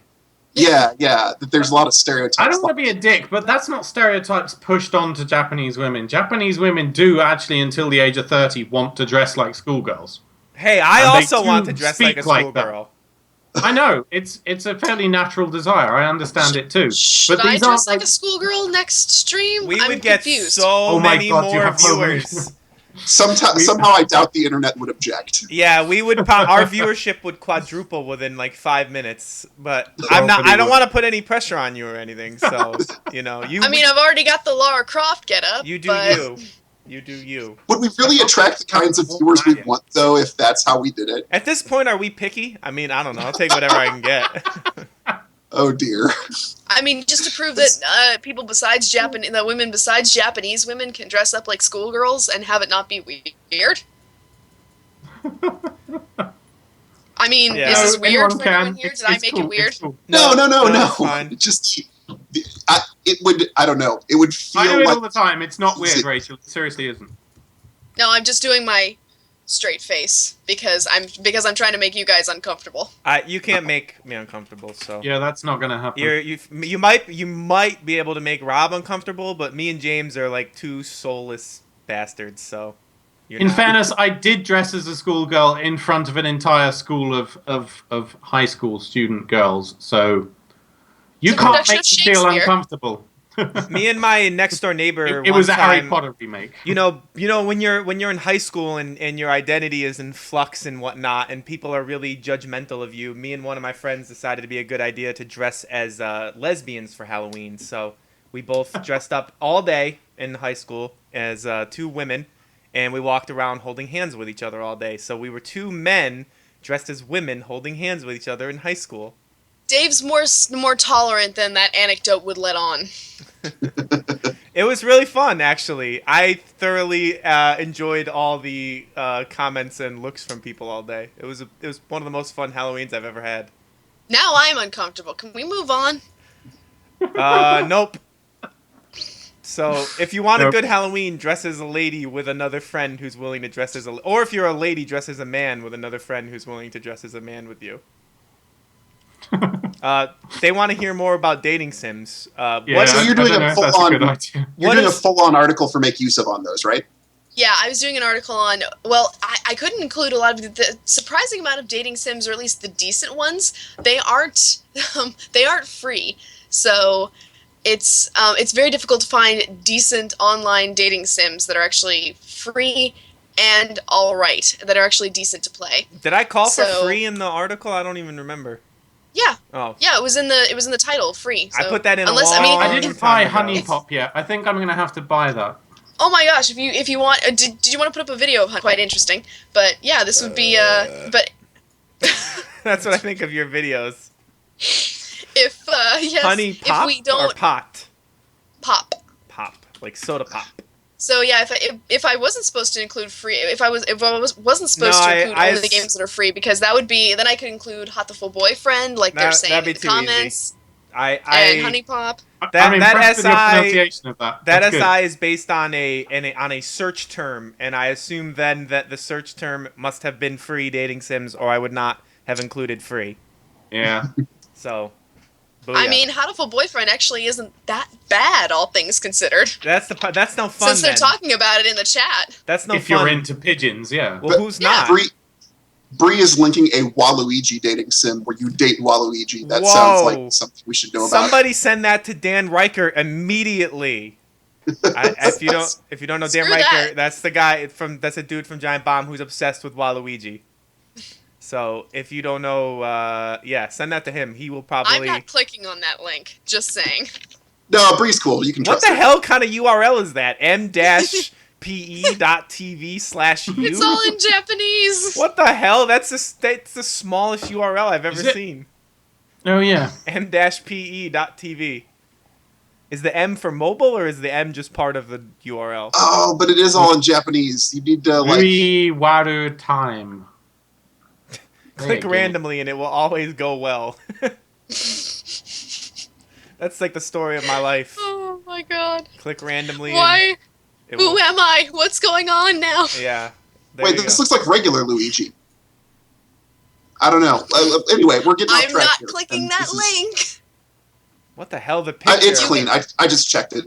Yeah, that there's a lot of stereotypes. I don't want to be a dick, but that's not stereotypes pushed onto Japanese women. Japanese women do actually, until the age of 30, want to dress like schoolgirls. Hey, I And they also do want to dress like a speak like schoolgirl. I know, it's a fairly natural desire. I understand it too. Should But I these dress aren't like a schoolgirl next stream? We I'm would get confused. so Oh my many God, you more have so many- viewers. Somehow I doubt the internet would object. Yeah, we would. Our viewership would quadruple within like 5 minutes. But I'm not. Nobody I don't would. want to put any pressure on you or anything. So you know, you. I mean, I've already got the Lara Croft getup. you do but... you. You do you. Would we really attract the kinds of viewers we want, though, if that's how we did it? At this point, are we picky? I mean, I don't know. I'll take whatever I can get. Oh dear. I mean, just to prove that people besides that women besides Japanese women can dress up like schoolgirls and have it not be weird. I mean, Yeah. is this No, weird anyone for anyone can. here? It's- Did I it's make cool, it weird? it's cool. No. it's fine. Just, it would. I don't know. It would I do feel it like all the time. It's not weird, Rachel. It seriously isn't. No, I'm just doing my straight face because I'm trying to make you guys uncomfortable. You can't make me uncomfortable. So Yeah, that's not gonna happen. you might be able to make Rob uncomfortable, but me and James are like two soulless bastards. So. In fairness, I did dress as a schoolgirl in front of an entire school of high school student girls, so you It's a can't production make of me feel Shakespeare. uncomfortable. Me and my next door neighbor. It was a one Harry time- Potter remake. You know when you're in high school and your identity is in flux and whatnot, and people are really judgmental of you. Me and one of my friends decided it'd be a good idea to dress as lesbians for Halloween. So we both dressed up all day in high school as two women, and we walked around holding hands with each other all day. So we were two men dressed as women holding hands with each other in high school. Dave's more tolerant than that anecdote would let on. It was really fun, actually. I thoroughly enjoyed all the comments and looks from people all day. It was one of the most fun Halloweens I've ever had. Now I'm uncomfortable. Can we move on? Nope. So if you want a Nope. good Halloween, dress as a lady with another friend who's willing to dress as or if you're a lady, dress as a man with another friend who's willing to dress as a man with you. They want to hear more about dating sims. Yeah, So you're I doing don't a know if that's full-on- good idea. You're What doing is- a full-on article for Make Use of on those, right? Yeah, I was doing an article on. Well, I couldn't include a lot of the surprising amount of dating sims, or at least the decent ones. They aren't free, so it's very difficult to find decent online dating sims that are actually free and all right, that are actually decent to play. Did I call for So- free in the article? I don't even remember. Yeah, Oh, yeah, it was in the title, free. So I put that in a unless long I I mean, didn't time buy ago. Honey Pop yet. I think I'm gonna have to buy that. oh my gosh, if you want, did you want to put up a video of Honey? Quite interesting, but yeah, this would be but. That's what I think of your videos. If yes, Honey pop if we or don't pot? pop. Pop, like soda pop. So yeah, if I wasn't supposed to include free, if I wasn't supposed No, to include I only the games that are free, because that would be, then I could include Hot the Full Boyfriend, like they're saying that'd be in the too comments, I and Honey Pop. That- I'm that impressed with your SI pronunciation of that. That That's good. SI is based on a search term, and I assume then that the search term must have been free dating sims, or I would not have included free. Yeah. So, I booyah. mean, Hot the Full Boyfriend actually isn't that bad, all things considered. that's no fun. Since they're then. talking about it in the chat. That's no If fun. you're into pigeons, yeah. Well, But- who's Yeah. not? Bree is linking a Waluigi dating sim where you date Waluigi. That Whoa. sounds like something we should know about. Somebody send that to Dan Riker immediately. If you don't know Dan Screw Riker, that. that's a dude from Giant Bomb who's obsessed with Waluigi. So if you don't know, send that to him. He will I'm probably. not clicking on that link. Just saying. No, Bree's cool. You can What trust the her. hell kind of URL is that? m-pe.tv/u? It's all in Japanese. What the hell? That's the smallest URL I've ever Is it? seen. Oh yeah. m-pe.tv. Is the M for mobile or is the M just part of the URL? Oh, but it is all in Japanese. You need to like. Rui Waru time. Click randomly and it will always go well. That's like the story of my life. Oh my god. Click randomly. Why? And Who am I? What's going on now? Yeah. There Wait, you this go. looks like regular Luigi. I don't know. Anyway, we're getting off I'm track not here, clicking and that this is- link. What the hell? The picture. It's clean. I just checked it.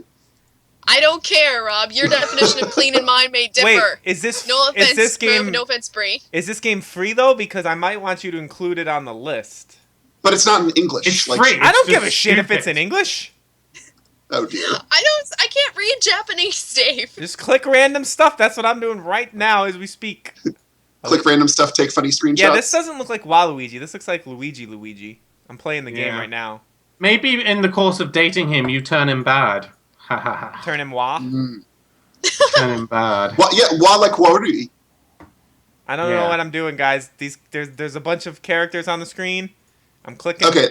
I don't care, Rob. Your definition of clean and mine may differ. Wait, is this No offense, is this game no offense, Bree. is this game free though? Because I might want you to include it on the list. But it's not in English. It's like, free. I don't It's give a just shit if it's in stupid. English. Oh dear. I can't read Japanese, Dave. Just click random stuff. That's what I'm doing right now as we speak. Click random stuff, take funny screenshots. Yeah, this doesn't look like Waluigi. This looks like Luigi. I'm playing the game Yeah. right now. Maybe in the course of dating him, you turn him bad. Ha ha ha. Turn him Wa. Turn him bad. Well, yeah, wa like Warui. I don't know Yeah. what I'm doing, guys. There's a bunch of characters on the screen. I'm clicking. Okay,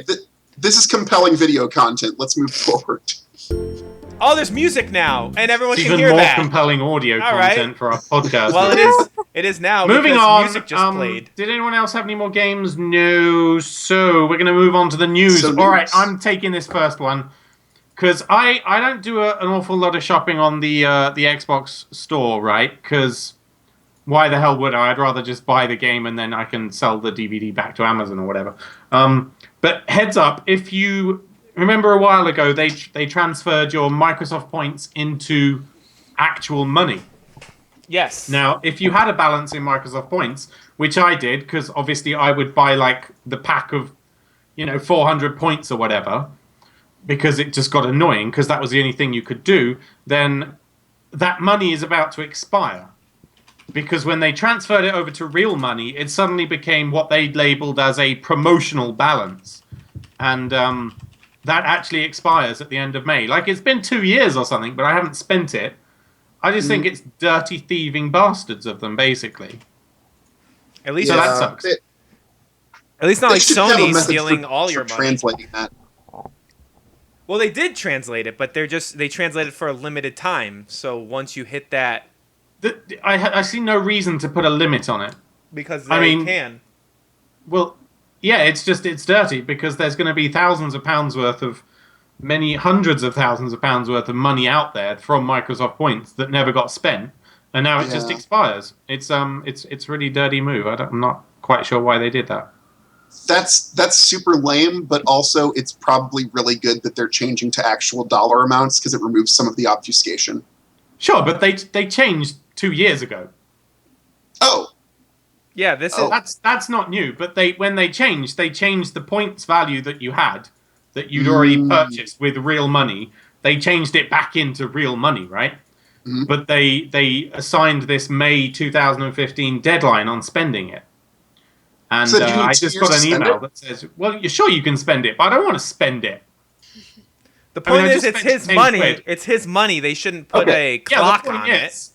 this is compelling video content. Let's move forward. Oh, there's music now, and everyone It's can even hear more that. compelling audio All right. content for our podcast. Well, it is now. Moving because on. Music just played. Did anyone else have any more games? No. So we're going to move on to the news. So All right, news. I'm taking this first one because I don't do an awful lot of shopping on the Xbox store, right? Because why the hell would I? I'd rather just buy the game and then I can sell the DVD back to Amazon or whatever. But heads up, if you remember a while ago, they transferred your Microsoft points into actual money. Yes. Now, if you had a balance in Microsoft points, which I did, because obviously I would buy like the pack of, 400 points or whatever, because it just got annoying, because that was the only thing you could do, then that money is about to expire. Because when they transferred it over to real money, it suddenly became what they labeled as a promotional balance. And that actually expires at the end of May. Like, it's been 2 years or something, but I haven't spent it. I just think it's dirty thieving bastards of them, basically. At least So that sucks. At least not They like should have a Sony method stealing for- all for your money. translating that. Well, they did translate it, but they translated for a limited time. So once you hit that, I see no reason to put a limit on it. because they I mean- can. Well, yeah, it's dirty because there's going to be thousands of pounds worth of, many hundreds of thousands of pounds worth of money out there from Microsoft points that never got spent, and now it just Yeah. expires. It's really dirty move. I'm not quite sure why they did that. That's super lame, but also it's probably really good that they're changing to actual dollar amounts because it removes some of the obfuscation. Sure, but they changed 2 years ago. Oh, Yeah, this Oh. is. That's not new. But when they changed the points value that you had, that you'd already purchased with real money. They changed it back into real money, right? Mhm. But they assigned this May 2015 deadline on spending it. And So do you need I 2 just years got to an spend email it? that says, "Well, you're sure you can spend it, but I don't want to spend it." The I mean, point I is, just it's spent his 10 money. quid. It's his money. They shouldn't put Okay. a clock on it.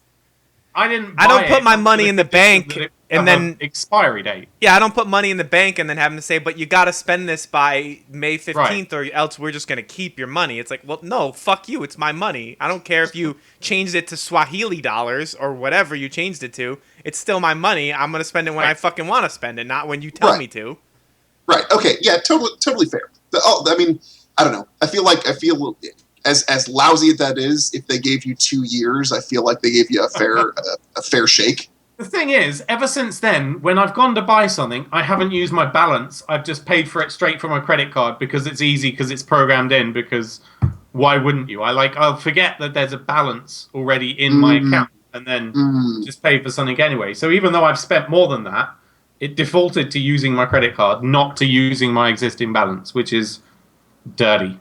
I didn't. I don't buy put it my on money the in the condition bank that it and have then- a expiry date. Yeah, I don't put money in the bank and then have them say, but you got to spend this by May 15th or else we're just going to keep your money. It's like, well, no, fuck you. It's my money. I don't care if you changed it to Swahili dollars or whatever you changed it to. It's still my money. I'm going to spend it when I Right. fucking want to spend it, not when you tell Right. me to. right. Okay. Yeah. Totally fair. I mean, I don't know. I feel as lousy as that is, if they gave you 2 years, I feel like they gave you a fair shake. The thing is, ever since then, when I've gone to buy something, I haven't used my balance. I've just paid for it straight from my credit card because it's easy, because it's programmed in. Because why wouldn't you? I'll forget that there's a balance already in my account, and then just pay for something anyway. So even though I've spent more than that, it defaulted to using my credit card, not to using my existing balance, which is dirty.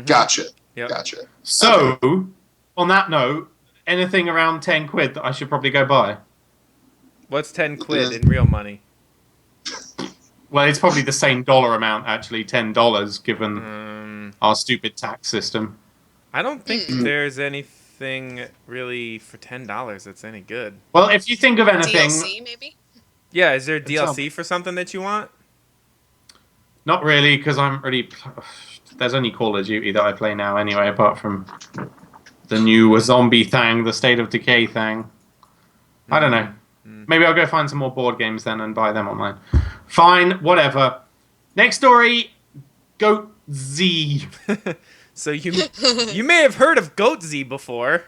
Gotcha. Yep. Gotcha. So, on that note, anything around 10 quid that I should probably go buy? What's 10 quid in real money? Well, it's probably the same dollar amount, actually, $10, given our stupid tax system. I don't think there's anything really for $10 that's any good. Well, if you think of anything, DLC, maybe? Yeah, is there tell DLC for something that you want? not really, because I'm already there's only Call of Duty that I play now anyway, apart from the new zombie thing, the State of Decay thing. I don't know. Maybe I'll go find some more board games then and buy them online. Fine, whatever. Next story, Goat Z. So you may have heard of Goat Z before.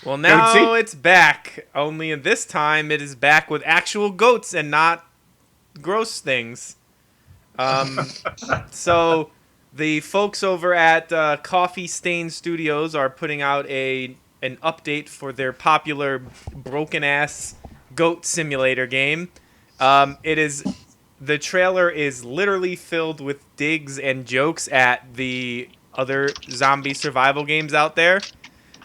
Well, now Goatsy? it's back. Only this time it is back with actual goats and not gross things. So the folks over at Coffee Stain Studios are putting out an update for their popular broken ass goat simulator game. The trailer is literally filled with digs and jokes at the other zombie survival games out there.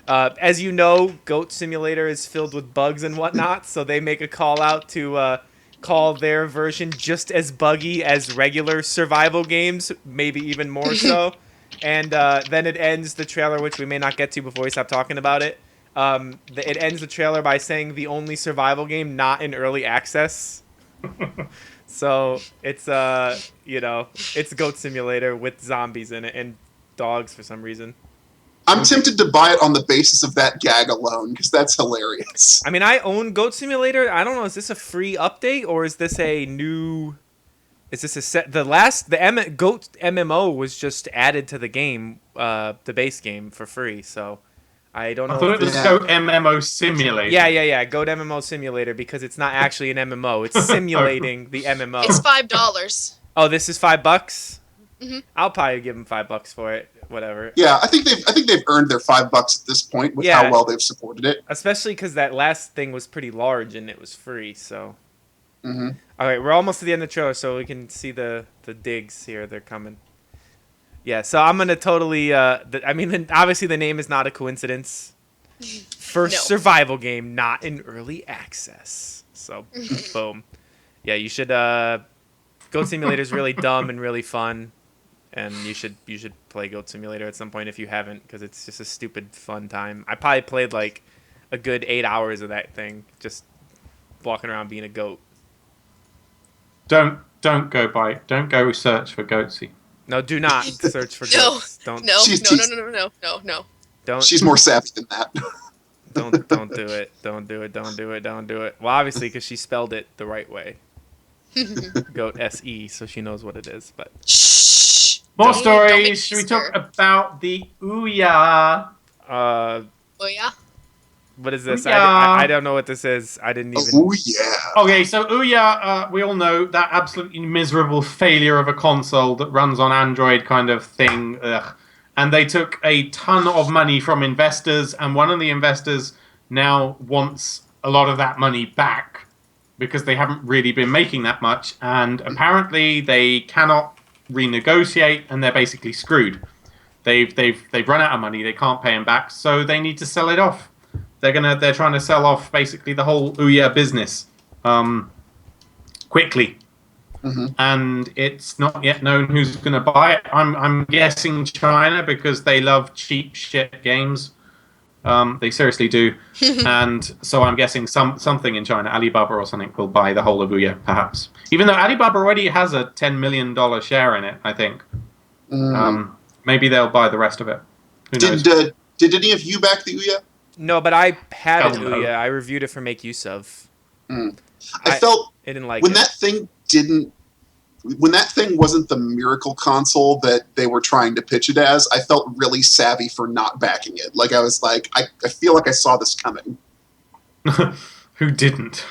As you know, Goat Simulator is filled with bugs and whatnot, so they make a call out to call their version just as buggy as regular survival games, maybe even more so. And then it ends the trailer, which we may not get to before we stop talking about it. It ends the trailer by saying the only survival game not in early access. So it's it's Goat Simulator with zombies in it and dogs for some reason. I'm tempted to buy it on the basis of that gag alone, because that's hilarious. I mean, I own Goat Simulator. I don't know, is this a free update or is this a new? Is this a set? Goat MMO was just added to the game, the base game for free. So I don't know. I thought it was Goat MMO Simulator. Yeah. Goat MMO Simulator, because it's not actually an MMO. It's simulating the MMO. It's $5. Oh, this is $5? Mm-hmm. I'll probably give them $5 for it. Whatever. Yeah, I think they've earned their $5 at this point with how well they've supported it. Especially because that last thing was pretty large and it was free. So. Mm-hmm. All right, we're almost to the end of the trailer, so we can see the digs here. They're coming. Yeah, so I'm gonna totally. Obviously the name is not a coincidence. First survival game not in early access. So, boom. Yeah, you should. Goat Simulator is really dumb and really fun, and you should play Goat Simulator at some point if you haven't, because it's just a stupid fun time. I probably played like a good 8 hours of that thing, just walking around being a goat. Don't go search for Goatsy. No, do not search for goats. Don't. No. Don't. She's more savvy than that. Don't do it. Don't do it. Well, obviously, because she spelled it the right way. Goat SE, so she knows what it is. But Shh. More Don't stories. make Should we me talk scared. about the Ouya? Oh yeah. What is this? Ouya. I don't know what this is. I didn't even. Oh yeah. Okay, so Ouya, we all know that absolutely miserable failure of a console that runs on Android kind of thing. Ugh. And they took a ton of money from investors, and one of the investors now wants a lot of that money back because they haven't really been making that much, and apparently they cannot renegotiate, and they're basically screwed. They've run out of money. They can't pay them back, so they need to sell it off. They're trying to sell off basically the whole Ouya business quickly. Mm-hmm. And it's not yet known who's going to buy it. I'm guessing China, because they love cheap shit games. They seriously do. And so I'm guessing something in China, Alibaba or something, will buy the whole of Ouya, perhaps. Even though Alibaba already has a $10 million share in it, I think. Maybe they'll buy the rest of it. Who knows? Did any of you back the Ouya? No, but I had an Oh, no. Ouya. I reviewed it for Make Use Of. I felt I didn't like when it. when that thing wasn't the miracle console that they were trying to pitch it as, I felt really savvy for not backing it. Like, I was like, I feel like I saw this coming. Who didn't?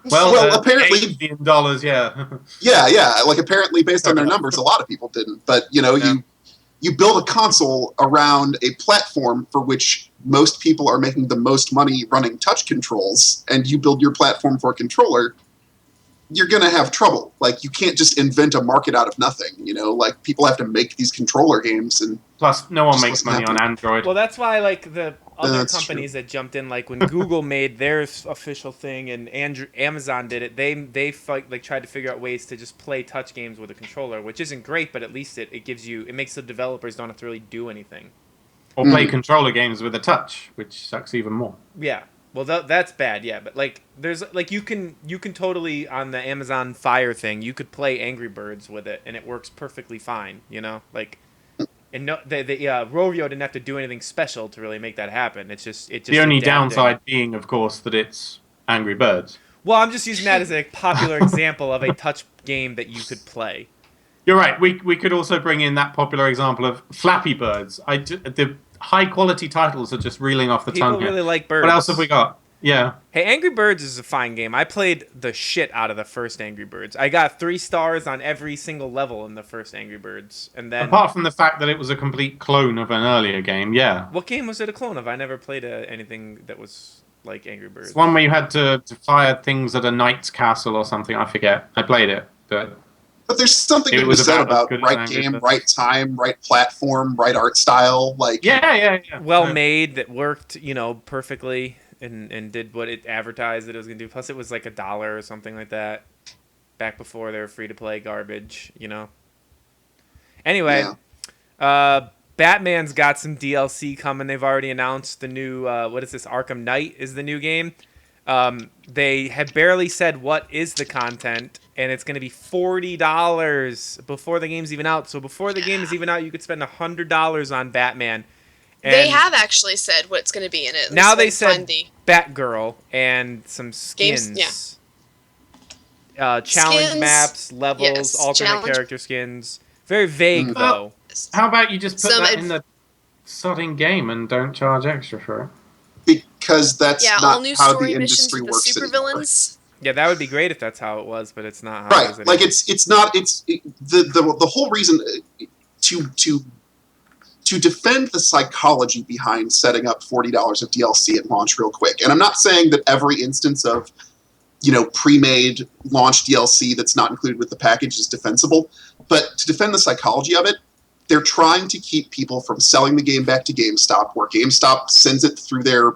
Well, apparently, $8 billion, yeah. yeah. Like, apparently, based on their numbers, a lot of people didn't. But you build a console around a platform for which most people are making the most money running touch controls, and you build your platform for a controller, you're going to have trouble. Like, you can't just invent a market out of nothing, Like, people have to make these controller games, and Plus, no one Just makes wasn't money on happening. Android. Well, that's why like the other That's companies that jumped in, like when Google made their official thing and Amazon did it, they tried to figure out ways to just play touch games with a controller, which isn't great, but at least it makes the developers don't have to really do anything. Or play controller games with a touch, which sucks even more. Yeah. Well, that's bad, yeah. But like, there's like you can totally on the Amazon Fire thing, you could play Angry Birds with it, and it works perfectly fine. Like, And no, the Rovio didn't have to do anything special to really make that happen. It just The only adapting. downside being, of course, that it's Angry Birds. Well, I'm just using that as a popular example of a touch game that you could play. You're right. We could also bring in that popular example of Flappy Birds. The high quality titles are just reeling off the tongue People here. really like birds. What else have we got? Yeah. Hey, Angry Birds is a fine game. I played the shit out of the first Angry Birds. I got 3 stars on every single level in the first Angry Birds. And then, apart from the fact that it was a complete clone of an earlier game, yeah. What game was it a clone of? I never played anything that was like Angry Birds. It's one where you had to fire things at a knight's castle or something. I forget. I played it, but there's something It to be was said about as about good as right Angry game, Birds. right time, right platform, right art style. Like, yeah. Well made, that worked, perfectly and did what it advertised that it was going to do. Plus, it was like $1 or something like that back before they were free to play garbage, Anyway, Batman's got some DLC coming. They've already announced the new, what is this, Arkham Knight is the new game. They have barely said what is the content, and it's going to be $40 before the game's even out. So before the game is even out, you could spend $100 on Batman. And They have actually said what's going to be in it. now Let's they find said the Batgirl and some skins. Games, challenge Skins, maps, levels, yes, alternate challenge. character skins. Very vague, though. How about you just put Some that adv- in the sodding game and don't charge extra for it? because that's all not new how the story missions industry with the works anymore. supervillains. Yeah, that would be great if that's how it was, but it's not how it Right, is like anymore. the whole reason to defend the psychology behind setting up $40 of DLC at launch real quick. And I'm not saying that every instance of pre-made launch DLC that's not included with the package is defensible, but to defend the psychology of it, they're trying to keep people from selling the game back to GameStop, where GameStop sends it through their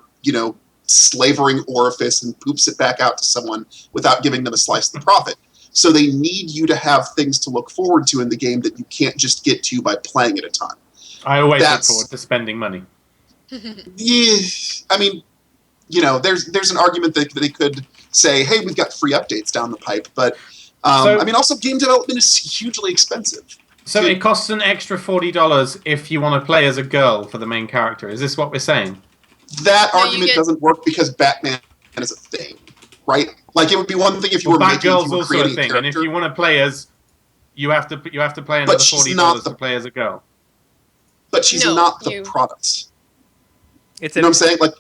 slavering orifice and poops it back out to someone without giving them a slice of the profit. So they need you to have things to look forward to in the game that you can't just get to by playing it a ton. I always That's- look forward to spending money. Yeah, I mean, there's an argument that they could say, hey, we've got free updates down the pipe, but also game development is hugely expensive. So it costs an extra $40 if you want to play as a girl for the main character. Is this what we're saying? That No, you argument get- doesn't work because Batman is a thing, right? Like, it would be one thing if you Well, were making, if Batgirl's you were also a creating thing, a and if character. you want to play as, you have to pay another she's $40 not to the- play as a girl. But she's No, not the you- product. It's You know what I'm saying? Like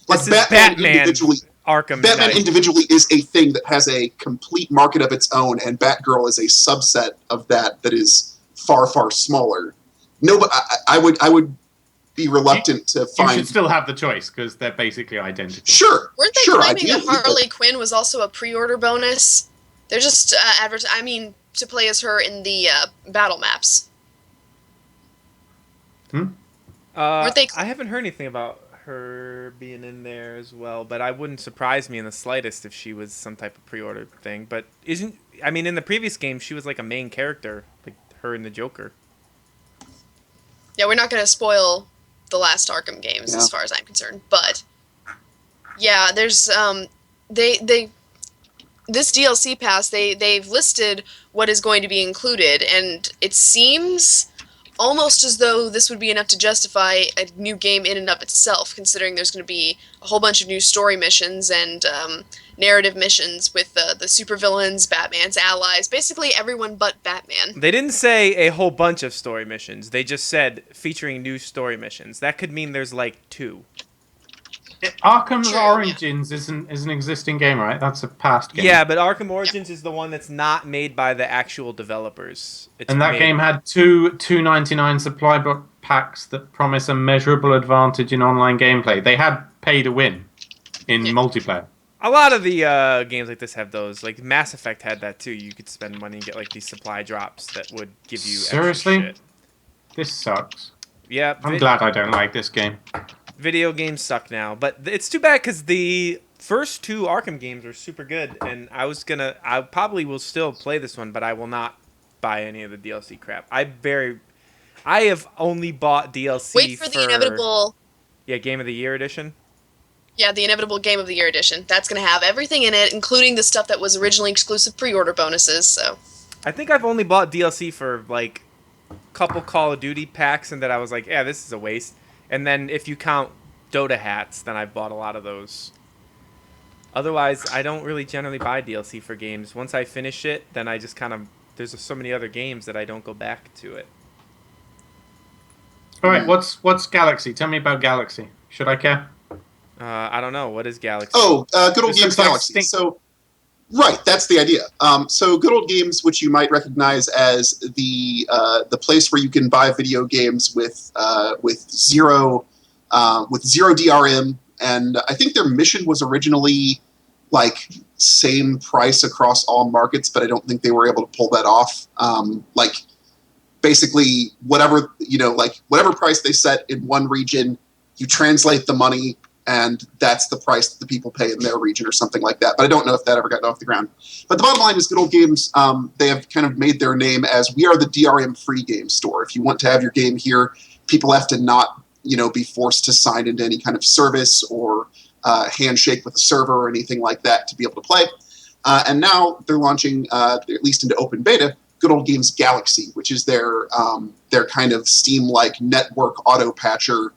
This is Batman Batman individually. Arkham Batman Knight. individually is a thing that has a complete market of its own, and Batgirl is a subset of that is far, far smaller. No, but I would be reluctant to You find. should still have the choice because they're basically identical. Sure, Weren't they sure, claiming ideally, that but- Harley Quinn was also a pre-order bonus? They're just to play as her in the battle maps. Weren't they- I haven't heard anything about her being in there as well, but I wouldn't surprise me in the slightest if she was some type of pre-order thing. But in the previous game, she was like a main character, like her and the Joker. Yeah, we're not going to spoil the last Arkham games Yeah. as far as I'm concerned, but yeah, there's this DLC pass they've listed what is going to be included, and it seems almost as though this would be enough to justify a new game in and of itself, considering there's going to be a whole bunch of new story missions and narrative missions with the supervillains, Batman's allies, basically everyone but Batman. They didn't say a whole bunch of story missions. They just said featuring new story missions. That could mean there's like 2. Arkham True, Origins is an existing game, right? That's a past game. Yeah, but Arkham Origins is the one that's not made by the actual developers. It's And that made- game had two $2.99 supply book packs that promise a measurable advantage in online gameplay. They had pay to win in Yeah. multiplayer. A lot of the games like this have those. Like Mass Effect had that too. You could spend money and get like these supply drops that would give you Seriously? extra shit. This sucks. Yeah, I'm glad I don't like this game. video games suck now, but it's too bad because the first 2 Arkham games are super good, and I probably will still play this one, but I will not buy any of the DLC crap. I have only bought DLC Wait for the inevitable. Game of the Year edition. Yeah, the inevitable Game of the Year edition. That's going to have everything in it, including the stuff that was originally exclusive pre-order bonuses. So I think I've only bought DLC for like couple Call of Duty packs, and that I was like, yeah, this is a waste. And then if you count Dota hats, then I bought a lot of those. Otherwise, I don't really generally buy DLC for games. Once I finish it, then I just kind of... There's so many other games that I don't go back to it. All right, what's Galaxy? Tell me about Galaxy. Should I care? I don't know. What is Galaxy? Oh, Good Old This Games looks like Galaxy. Stink. So, right, that's the idea. So Good Old Games, which you might recognize as the place where you can buy video games with zero DRM, and I think their mission was originally like same price across all markets, but I don't think they were able to pull that off. Like basically whatever price they set in one region, you translate the money, and that's the price that the people pay in their region or something like that. But I don't know if that ever got off the ground. But the bottom line is Good Old Games, they have kind of made their name as we are the DRM-free game store. If you want to have your game here, people have to not be forced to sign into any kind of service or handshake with a server or anything like that to be able to play. And now they're launching, at least into open beta, Good Old Games Galaxy, which is their kind of Steam-like network auto-patcher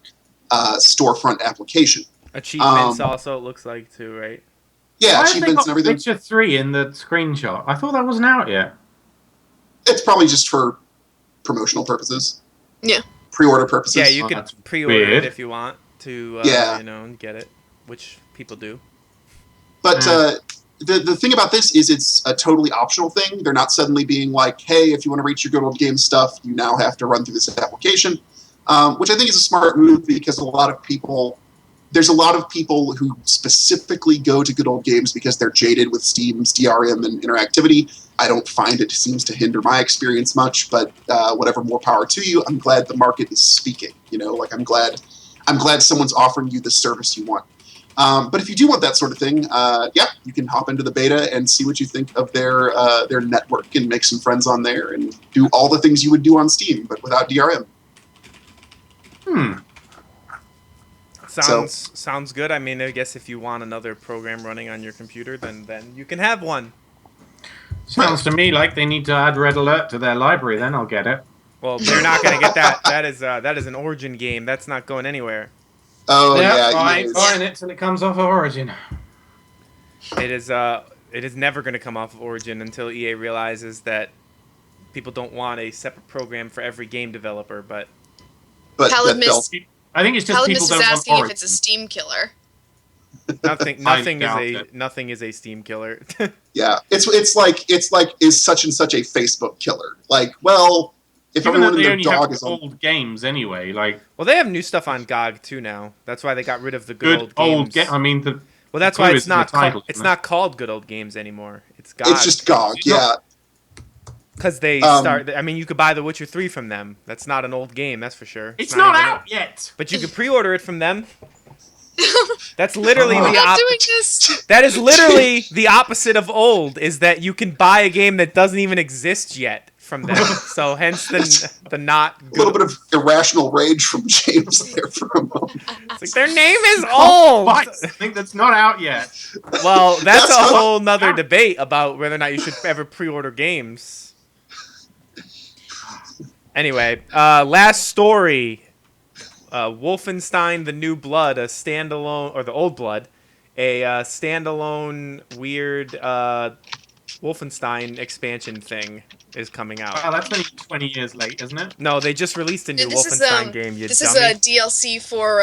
storefront application. Achievements also, it looks like, too, right? Yeah, Why have they achievements got and everything. Witcher 3 in the screenshot? I thought that wasn't out yet. It's probably just for promotional purposes. Yeah. Pre-order purposes. Yeah, you Oh, could that's pre-order weird. it if you want to, Yeah. and get it, which people do. But the thing about this is it's a totally optional thing. They're not suddenly being like, hey, if you want to reach your Good Old Games stuff, you now have to run through this application, which I think is a smart move because there's a lot of people who specifically go to Good Old Games because they're jaded with Steam's DRM and interactivity. I don't find it seems to hinder my experience much, but whatever, more power to you. I'm glad the market is speaking. I'm glad someone's offering you the service you want. But if you do want that sort of thing, you can hop into the beta and see what you think of their network and make some friends on there and do all the things you would do on Steam, but without DRM. Sounds good. I mean, I guess if you want another program running on your computer, then you can have one. Sounds to me like they need to add Red Alert to their library. Then I'll get it. Well, they're not going to get that. That is an Origin game. That's not going anywhere. Oh yeah, fine it till it comes off of Origin. It is never going to come off of Origin until EA realizes that people don't want a separate program for every game developer. But I think it's just people Paladmus don't is want asking Origin. if it's a Steam killer. nothing is a Steam killer. Yeah, it's like is such and such a Facebook killer. Like, well, if Even though everyone they and only their dog have is on old games anyway, like Well, they have new stuff on GOG too now. That's why they got rid of the good old games. I mean, the Well, that's Clue why is it's in the not title, it's isn't it? not called Good Old Games anymore. It's GOG. It's just GOG, yeah. Because they start. I mean, you could buy The Witcher 3 from them. That's not an old game, that's for sure. it's not even out yet. But you can pre-order it from them. That's literally We're the not doing this. That is literally the opposite of old. Is that you can buy a game that doesn't even exist yet from them. So hence the not good. A little bit of irrational rage from James there for a moment. It's like, their name is old. I think that's not out yet. Well, that's a That's what- whole nother debate about whether or not you should ever pre-order games. Anyway, last story. Wolfenstein: The New Blood, a standalone, or the Old Blood, a standalone weird Wolfenstein expansion thing is coming out. Wow, that's only 20 years late, isn't it? No, they just released a new This is, Wolfenstein game. You This dummy. is a DLC for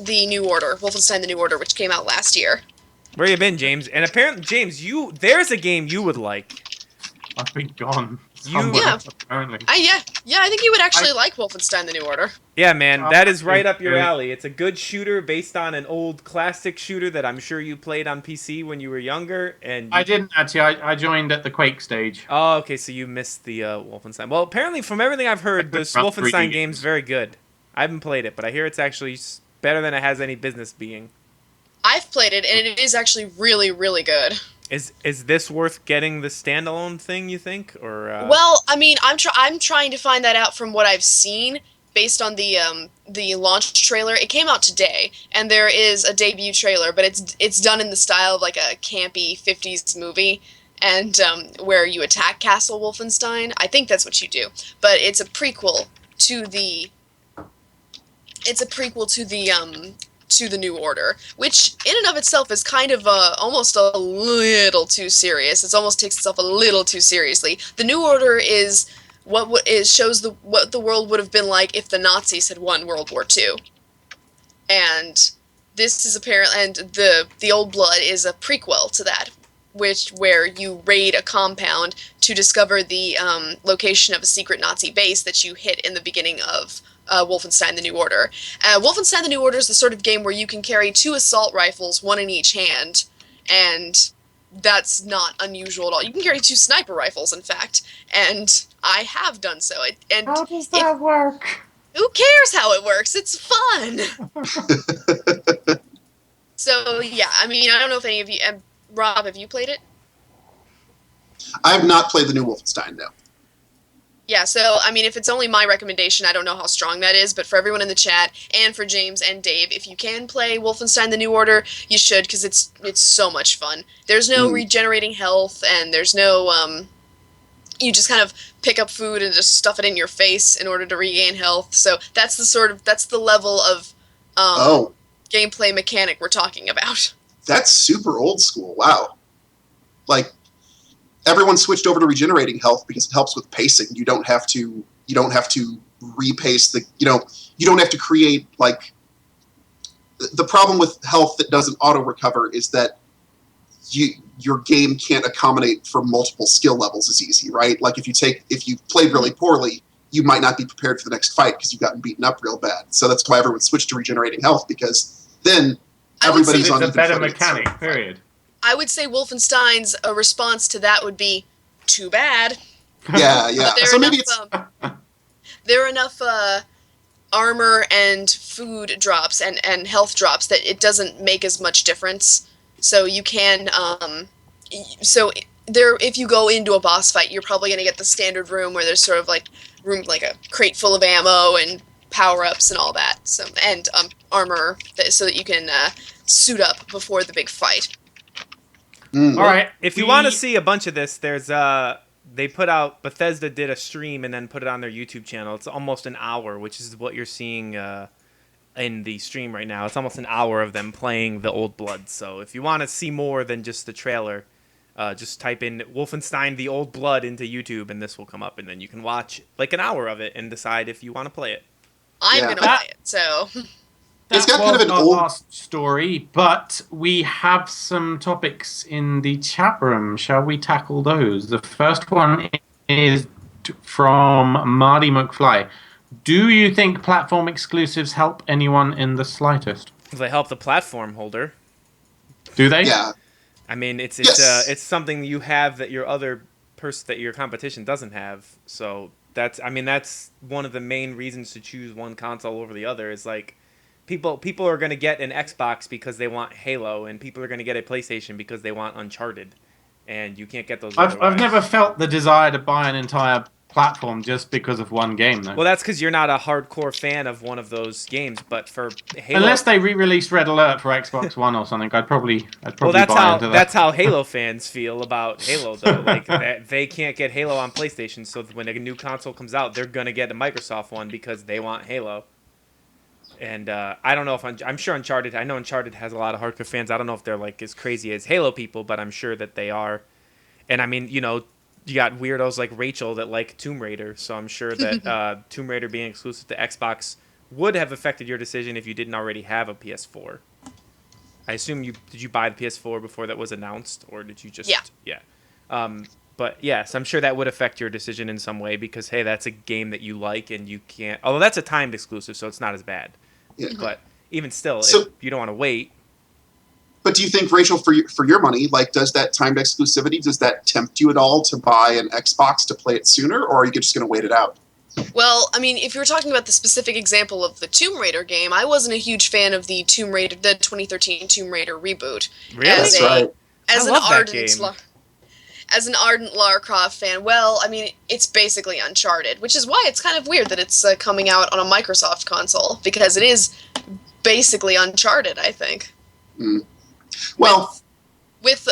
the New Order, Wolfenstein: The New Order, which came out last year. Where you been, James? And apparently, James, there's a game you would like. I've been gone. Yeah. Apparently. I think you would actually like Wolfenstein: The New Order. Yeah, man, that is right up your good. alley. It's a good shooter based on an old classic shooter that I'm sure you played on PC when you were younger. And I didn't actually. I joined at the Quake stage. Oh, okay, so you missed the Wolfenstein. Well, apparently, from everything I've heard, this About 3D Wolfenstein games. game's very good. I haven't played it, but I hear it's actually better than it has any business being. I've played it, and it is actually really, really good. Is this worth getting the standalone thing, you think? Or Well, I mean, I'm trying to find that out from what I've seen based on the launch trailer. It came out today, and there is a debut trailer, but it's done in the style of like a campy 50s movie, and where you attack Castle Wolfenstein. I think that's what you do, but it's a prequel to the. It's a prequel to the New Order, which in and of itself is kind of almost a little too serious. It almost takes itself a little too seriously. The New Order is shows what the world would have been like if the Nazis had won World War II, and this is apparently, and the Old Blood is a prequel to that, where you raid a compound to discover the location of a secret Nazi base that you hit in the beginning of Wolfenstein the New Order. Wolfenstein the New Order is the sort of game where you can carry 2 assault rifles, 1 in each hand, and that's not unusual at all. You can carry 2 sniper rifles, in fact, and I have done so. How does that work? Who cares how it works? It's fun! So, yeah, I mean, I don't know if any of you... Rob, have you played it? I have not played the new Wolfenstein, no. Yeah, so, I mean, if it's only my recommendation, I don't know how strong that is, but for everyone in the chat, and for James and Dave, if you can play Wolfenstein the New Order, you should, because it's so much fun. There's no regenerating health, and there's no, you just kind of pick up food and just stuff it in your face in order to regain health, so that's the level of, gameplay mechanic we're talking about. That's super old school, wow. Like, everyone switched over to regenerating health because it helps with pacing. You don't have to repace the, you don't have to create, like, the problem with health that doesn't auto recover is that your game can't accommodate for multiple skill levels as easy, right? Like, if you played really poorly, you might not be prepared for the next fight because you've gotten beaten up real bad. So that's why everyone switched to regenerating health, because then everybody's on a better footing. mechanic, period. I would say Wolfenstein's response to that would be, too bad. Yeah. So maybe there are enough armor and food drops and health drops that it doesn't make as much difference. So you can, if you go into a boss fight, you're probably going to get the standard room where there's sort of like a crate full of ammo and power-ups and all that. So, and armor so that you can suit up before the big fight. All right. If you want to see a bunch of this, there's Bethesda did a stream and then put it on their YouTube channel. It's almost an hour, which is what you're seeing in the stream right now. It's almost an hour of them playing the Old Blood. So if you want to see more than just the trailer, just type in Wolfenstein the Old Blood into YouTube and this will come up, and then you can watch like an hour of it and decide if you want to play it. I'm going to play it, so... It's got kind of an our old last story, but we have some topics in the chat room. Shall we tackle those? The first one is from Marty McFly. Do you think platform exclusives help anyone in the slightest? They help the platform holder. Do they? Yeah. I mean, it's something you have that your that your competition doesn't have. So that's one of the main reasons to choose one console over the other. Is like people are going to get an Xbox because they want Halo, and people are going to get a PlayStation because they want Uncharted, and you can't get those. I've never felt the desire to buy an entire platform just because of one game, though. Well, that's because you're not a hardcore fan of one of those games. But for Halo, unless they re-released Red Alert for Xbox One or something, I'd probably buy into that. That's how Halo fans feel about Halo, though. Like they can't get Halo on PlayStation, so when a new console comes out, they're gonna get a Microsoft one because they want Halo. And I don't know if I'm sure Uncharted. I know Uncharted has a lot of hardcore fans. I don't know if they're like as crazy as Halo people, but I'm sure that they are. And I mean, you got weirdos like Rachel that like Tomb Raider, so I'm sure that Tomb Raider being exclusive to Xbox would have affected your decision if you didn't already have a PS4. I assume did you buy the PS4 before that was announced, or did you just But yes, I'm sure that would affect your decision in some way because hey, that's a game that you like and you can't. Although that's a timed exclusive, so it's not as bad. Yeah. But even still, So- if you don't want to wait. But do you think, Rachel, for your money, like, does that timed exclusivity, does that tempt you at all to buy an Xbox to play it sooner, or are you just going to wait it out? Well, I mean, if you were talking about the specific example of the Tomb Raider game, I wasn't a huge fan of the 2013 Tomb Raider reboot. Really? That's right. As I an love that ardent game. As an ardent Lara Croft fan, well, I mean, it's basically Uncharted, which is why it's kind of weird that it's coming out on a Microsoft console, because it is basically Uncharted, I think. Well, with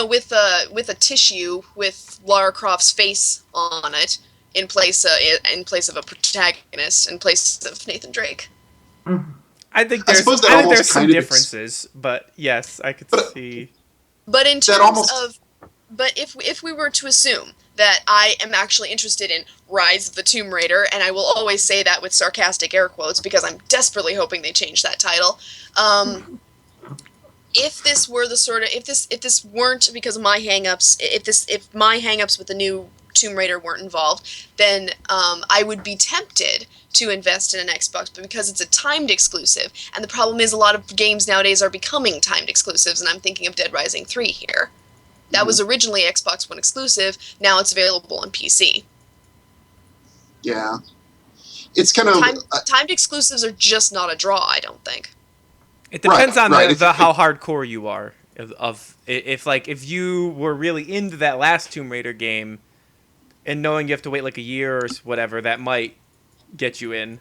with a tissue with Lara Croft's face on it in place of a protagonist, in place of Nathan Drake. I think I there's suppose that I think almost there's some kind of differences, but yes, I could But- see. But in terms almost- of, but if we were to assume that I am actually interested in Rise of the Tomb Raider, and I will always say that with sarcastic air quotes because I'm desperately hoping they change that title. If this were the sort of if this weren't because of my hangups, if my hangups with the new Tomb Raider weren't involved, then I would be tempted to invest in an Xbox, but because it's a timed exclusive, and the problem is a lot of games nowadays are becoming timed exclusives, and I'm thinking of Dead Rising 3 here. That was originally Xbox One exclusive, now it's available on PC. Yeah. It's kind of... Timed exclusives are just not a draw, I don't think. It depends on right. how hardcore you are. If you were really into that last Tomb Raider game, and knowing you have to wait like a year or whatever, that might get you in.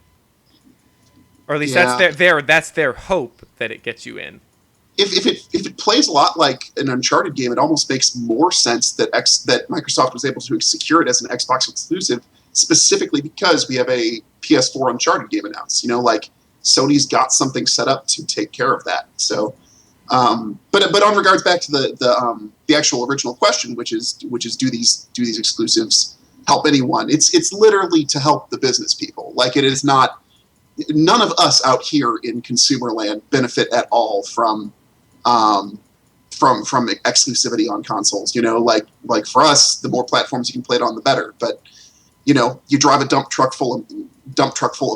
Or at least that's their hope that it gets you in. If it plays a lot like an Uncharted game, it almost makes more sense that Microsoft was able to secure it as an Xbox exclusive, specifically because we have a PS4 Uncharted game announced. You know, like Sony's got something set up to take care of that. So, but on regards back to the actual original question, which is do these exclusives help anyone? It's literally to help the business people. Like, it is not. None of us out here in consumer land benefit at all from exclusivity on consoles. You know, like for us, the more platforms you can play it on, the better. But you know, you drive a dump truck full of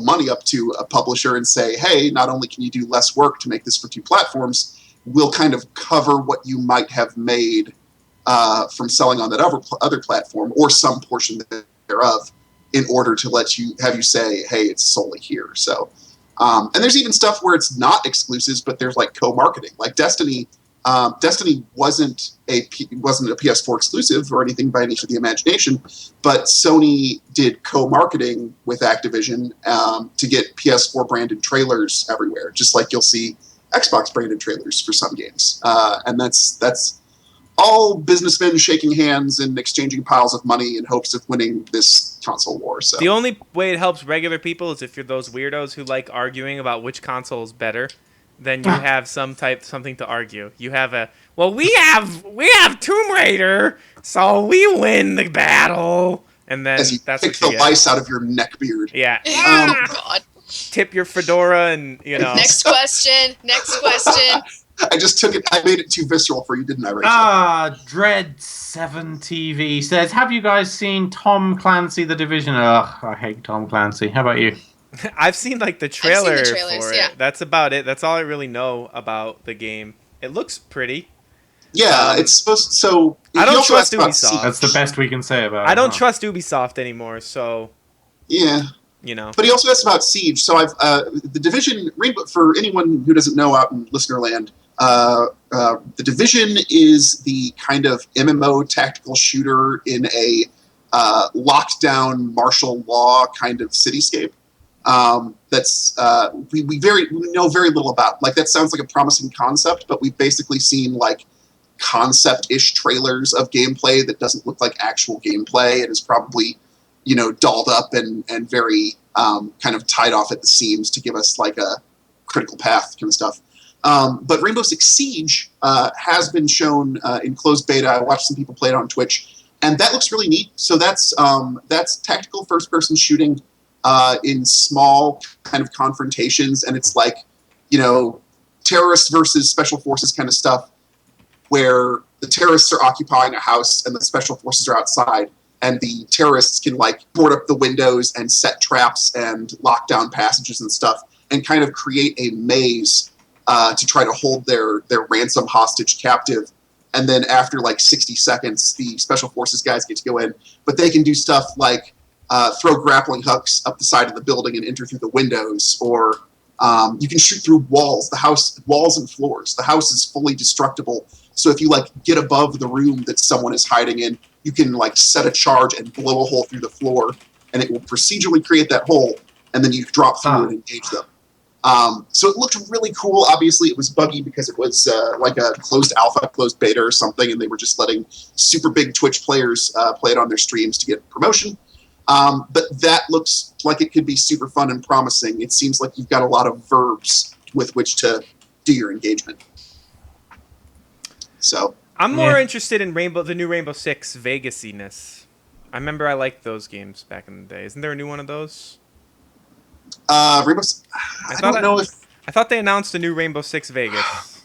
money up to a publisher and say, hey, not only can you do less work to make this for 2 platforms, we'll kind of cover what you might have made from selling on that other platform or some portion thereof, in order to have you say, hey, it's solely here. So, and there's even stuff where it's not exclusives, but there's like co-marketing. Like Destiny wasn't a PS4 exclusive or anything by any stretch of the imagination, but Sony did co-marketing with Activision to get PS4 branded trailers everywhere, just like you'll see Xbox branded trailers for some games. And that's all businessmen shaking hands and exchanging piles of money in hopes of winning this console war. So the only way it helps regular people is if you're those weirdos who like arguing about which console is better. Then you have something to argue. You have we have Tomb Raider, so we win the battle. And then as you that's pick what you the get. lice out of your neck beard. Yeah. Oh, God. Tip your fedora and, you know. Next question. I just took it. I made it too visceral for you, didn't I, Rachel? Dread7TV says, have you guys seen Tom Clancy The Division? Ugh, I hate Tom Clancy. How about you? I've seen like the trailer trailers, for it. yeah. That's about it. That's all I really know about the game. It looks pretty. Yeah, it's supposed. So I don't he also trust asked about Ubisoft. That's the best we can say about it. I don't trust Ubisoft anymore, so Yeah, you know. but he also asked about Siege. So I've the Division. For anyone who doesn't know out in listener land, the Division is the kind of MMO tactical shooter in a lockdown martial law kind of cityscape. That's we know very little about. Like, that sounds like a promising concept, but we've basically seen like concept-ish trailers of gameplay that doesn't look like actual gameplay and is probably, you know, dolled up and very kind of tied off at the seams to give us like a critical path kind of stuff. But Rainbow Six Siege has been shown in closed beta. I watched some people play it on Twitch, and that looks really neat. So that's tactical first-person shooting in small kind of confrontations, and it's like, you know, terrorists versus special forces kind of stuff, where the terrorists are occupying a house and the special forces are outside, and the terrorists can like board up the windows and set traps and lock down passages and stuff, and kind of create a maze to try to hold their ransom hostage captive. And then after like 60 seconds, the special forces guys get to go in, but they can do stuff like throw grappling hooks up the side of the building and enter through the windows, or you can shoot through walls and floors. The house is fully destructible. So if you like get above the room that someone is hiding in, you can like set a charge and blow a hole through the floor, and it will procedurally create that hole, and then you drop through and engage them. So it looked really cool. Obviously, it was buggy because it was like a closed alpha, closed beta or something, and they were just letting super big Twitch players play it on their streams to get promotion. But that looks like it could be super fun and promising. It seems like you've got a lot of verbs with which to do your engagement. So I'm more interested in the new Rainbow Six Vegas-iness. I remember I liked those games back in the day. Isn't there a new one of those? Rainbow. I don't know if I thought they announced a new Rainbow Six Vegas.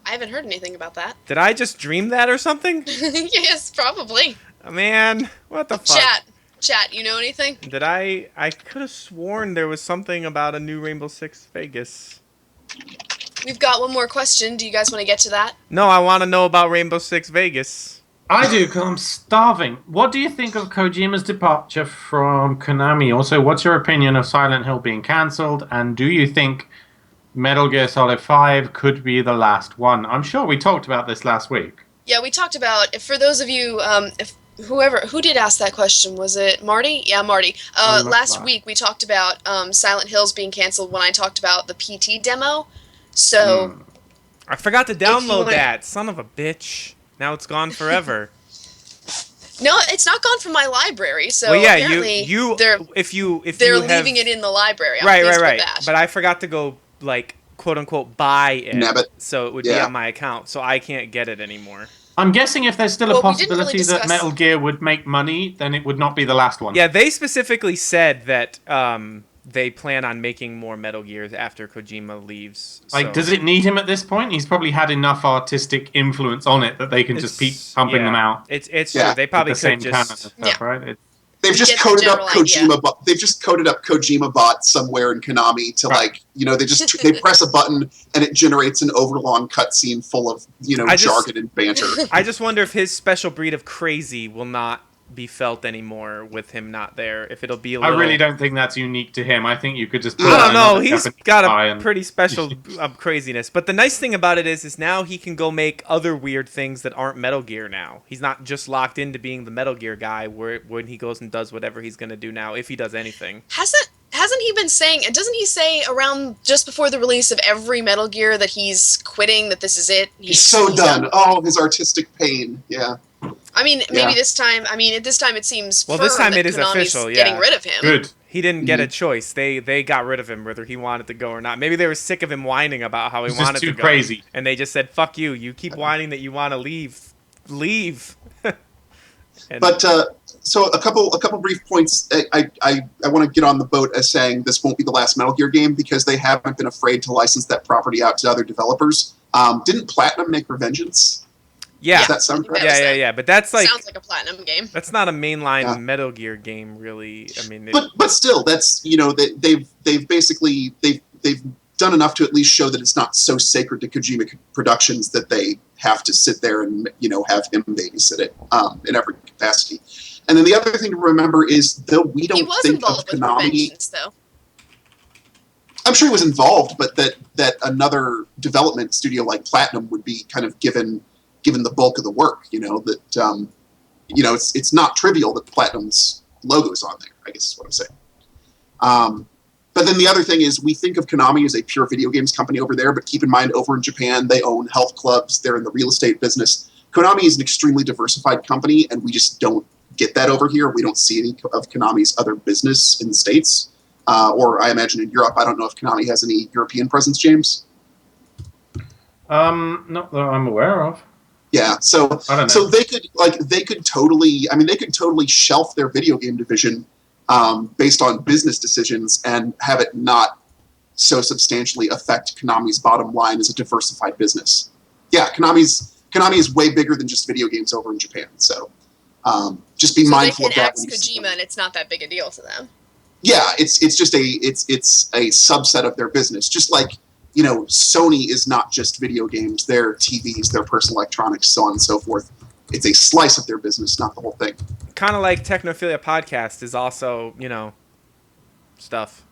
I haven't heard anything about that. Did I just dream that or something? Yes, probably. Man, what the fuck? Chat, you know anything? Did I could have sworn there was something about a new Rainbow Six Vegas. We've got one more question. Do you guys want to get to that? No, I want to know about Rainbow Six Vegas. I do, because I'm starving. What do you think of Kojima's departure from Konami? Also, what's your opinion of Silent Hill being cancelled? And do you think Metal Gear Solid 5 could be the last one? I'm sure we talked about this last week. Yeah, we talked about, for those of you, who did ask that question? Was it Marty? Yeah, Marty. Last week we talked about Silent Hills being cancelled when I talked about the PT demo. So... I forgot to download that. Son of a bitch. Now it's gone forever. No, it's not gone from my library. So well, yeah, apparently they're leaving it in the library. Right. But I forgot to go quote unquote buy it, so it would be on my account. So I can't get it anymore. I'm guessing if there's still a possibility that Metal Gear would make money, then it would not be the last one. Yeah, they specifically said that they plan on making more Metal Gears after Kojima leaves. Like, does it need him at this point? He's probably had enough artistic influence on it that they can just keep pumping them out. It's true. They probably could just... right? They've just coded up Kojima. They've just coded up Kojima bot somewhere in Konami to they press a button and it generates an overlong cutscene full of jargon and banter. I just wonder if his special breed of crazy will not be felt anymore with him not there. If it'll be a little... I really don't think that's unique to him. I think you could just... I don't know. He's got a pretty special craziness. But the nice thing about it is now he can go make other weird things that aren't Metal Gear now. He's not just locked into being the Metal Gear guy when he goes and does whatever he's going to do now, if he does anything. Hasn't he been saying... Doesn't he say around just before the release of every Metal Gear that he's quitting, that this is it? He's so done. Oh, his artistic pain. Yeah. I mean, maybe this time. I mean, at this time it seems. Well, this time it is Konami's official. Yeah, getting rid of him. Good. He didn't get a choice. They got rid of him, whether he wanted to go or not. Maybe they were sick of him whining about how he wanted to go. Crazy. And they just said, "Fuck you! You keep whining that you want to leave. Leave." But so a couple brief points. I want to get on the boat as saying this won't be the last Metal Gear game because they haven't been afraid to license that property out to other developers. Didn't Platinum make Revengeance? Yeah. Does that sound correct? Yeah. But that's sounds like a Platinum game. That's not a mainline Metal Gear game, really. I mean, but still, that's they've basically done enough to at least show that it's not so sacred to Kojima Productions that they have to sit there and have him babysit it in every capacity. And then the other thing to remember is though we don't think of Konami. Though. I'm sure he was involved, but that another development studio like Platinum would be kind of given the bulk of the work, it's not trivial that Platinum's logo is on there, I guess is what I'm saying. But then the other thing is we think of Konami as a pure video games company over there, but keep in mind over in Japan, they own health clubs, they're in the real estate business. Konami is an extremely diversified company, and we just don't get that over here. We don't see any of Konami's other business in the States, or I imagine in Europe. I don't know if Konami has any European presence, James? Not that I'm aware of. Yeah, so they could totally shelf their video game division based on business decisions and have it not so substantially affect Konami's bottom line as a diversified business. Yeah, Konami is way bigger than just video games over in Japan. So just be mindful of that. They can axe Kojima, and it's not that big a deal to them. Yeah, it's just a subset of their business, just like. Sony is not just video games, their TVs, their personal electronics, so on and so forth. It's a slice of their business, not the whole thing. Kind of like Technophilia Podcast is also, stuff.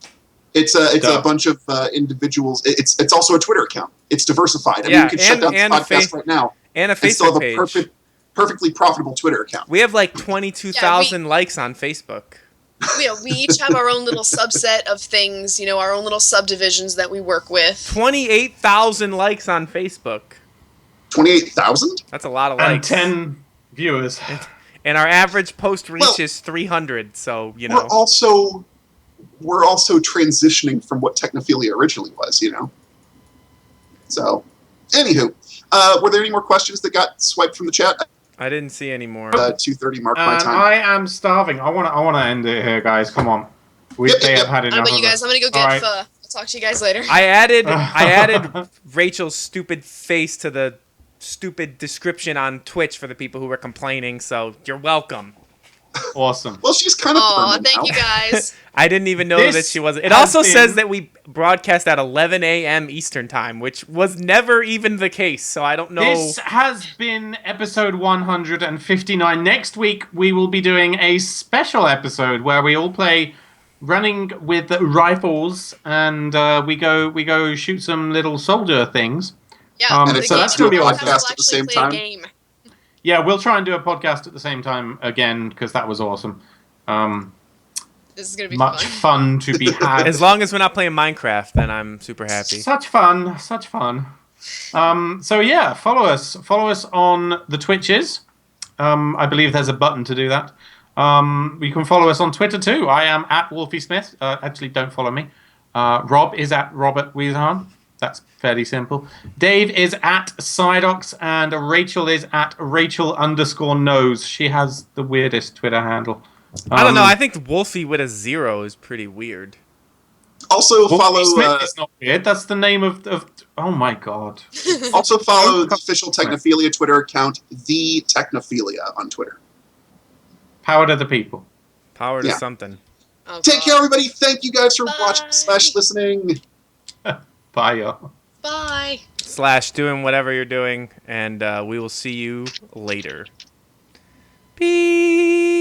It's a bunch of individuals. It's also a Twitter account. It's diversified. I mean, you could shut down this podcast right now and a Facebook page. Perfectly profitable Twitter account. We have like 22,000 likes on Facebook. we each have our own little subset of things, our own little subdivisions that we work with. 28,000 likes on Facebook. 28,000? That's a lot of And likes. 10 viewers. And our average post reach Well, is 300. So we're also transitioning from what Technophilia originally was, So, anywho, were there any more questions that got swiped from the chat? I didn't see any more. 2:30 mark my And time. I am starving. I want to end it here, guys. Come on. They have had How enough about you of guys? us. I'm gonna go get All right. pho. I'll talk to you guys later. I added Rachel's stupid face to the stupid description on Twitch for the people who were complaining. So you're welcome. Awesome. Well, she's kind of Aw, permanent thank now. you guys. I didn't even know This that she wasn't. It has also says been- that we broadcast at 11 a.m. Eastern time, which was never even the case. So I don't know. This has been episode 159. Next week, we will be doing a special episode where we all play running with rifles and we go shoot some little soldier things. Yeah, And the so game- that's gonna be we'll awesome. actually Podcast at the same play a time? game. Yeah, we'll try and do a podcast at the same time again because that was awesome. This is gonna be Much fun. fun to be had. As long as we're not playing Minecraft, then I'm super happy. Such fun, such fun. So yeah, follow us on the Twitches. I believe there's a button to do that. You can follow us on Twitter too. I am at Wolfie Smith. Actually, don't follow me. Rob is at Robert Weezhan. That's fairly simple. Dave is at Sidox, and Rachel is at Rachel_knows. She has the weirdest Twitter handle. I don't know. I think Wolfie with a 0 is pretty weird. Also Wolfie follow Smith is not weird. That's the name of. Oh my god. also follow the official Technophilia Twitter account, the Technophilia on Twitter. Power to the people. Power to Yeah. something. Oh, Take God. care, everybody. Thank you guys for Bye. watching / listening. Bye, y'all. Bye. / doing whatever you're doing, and we will see you later. Peace.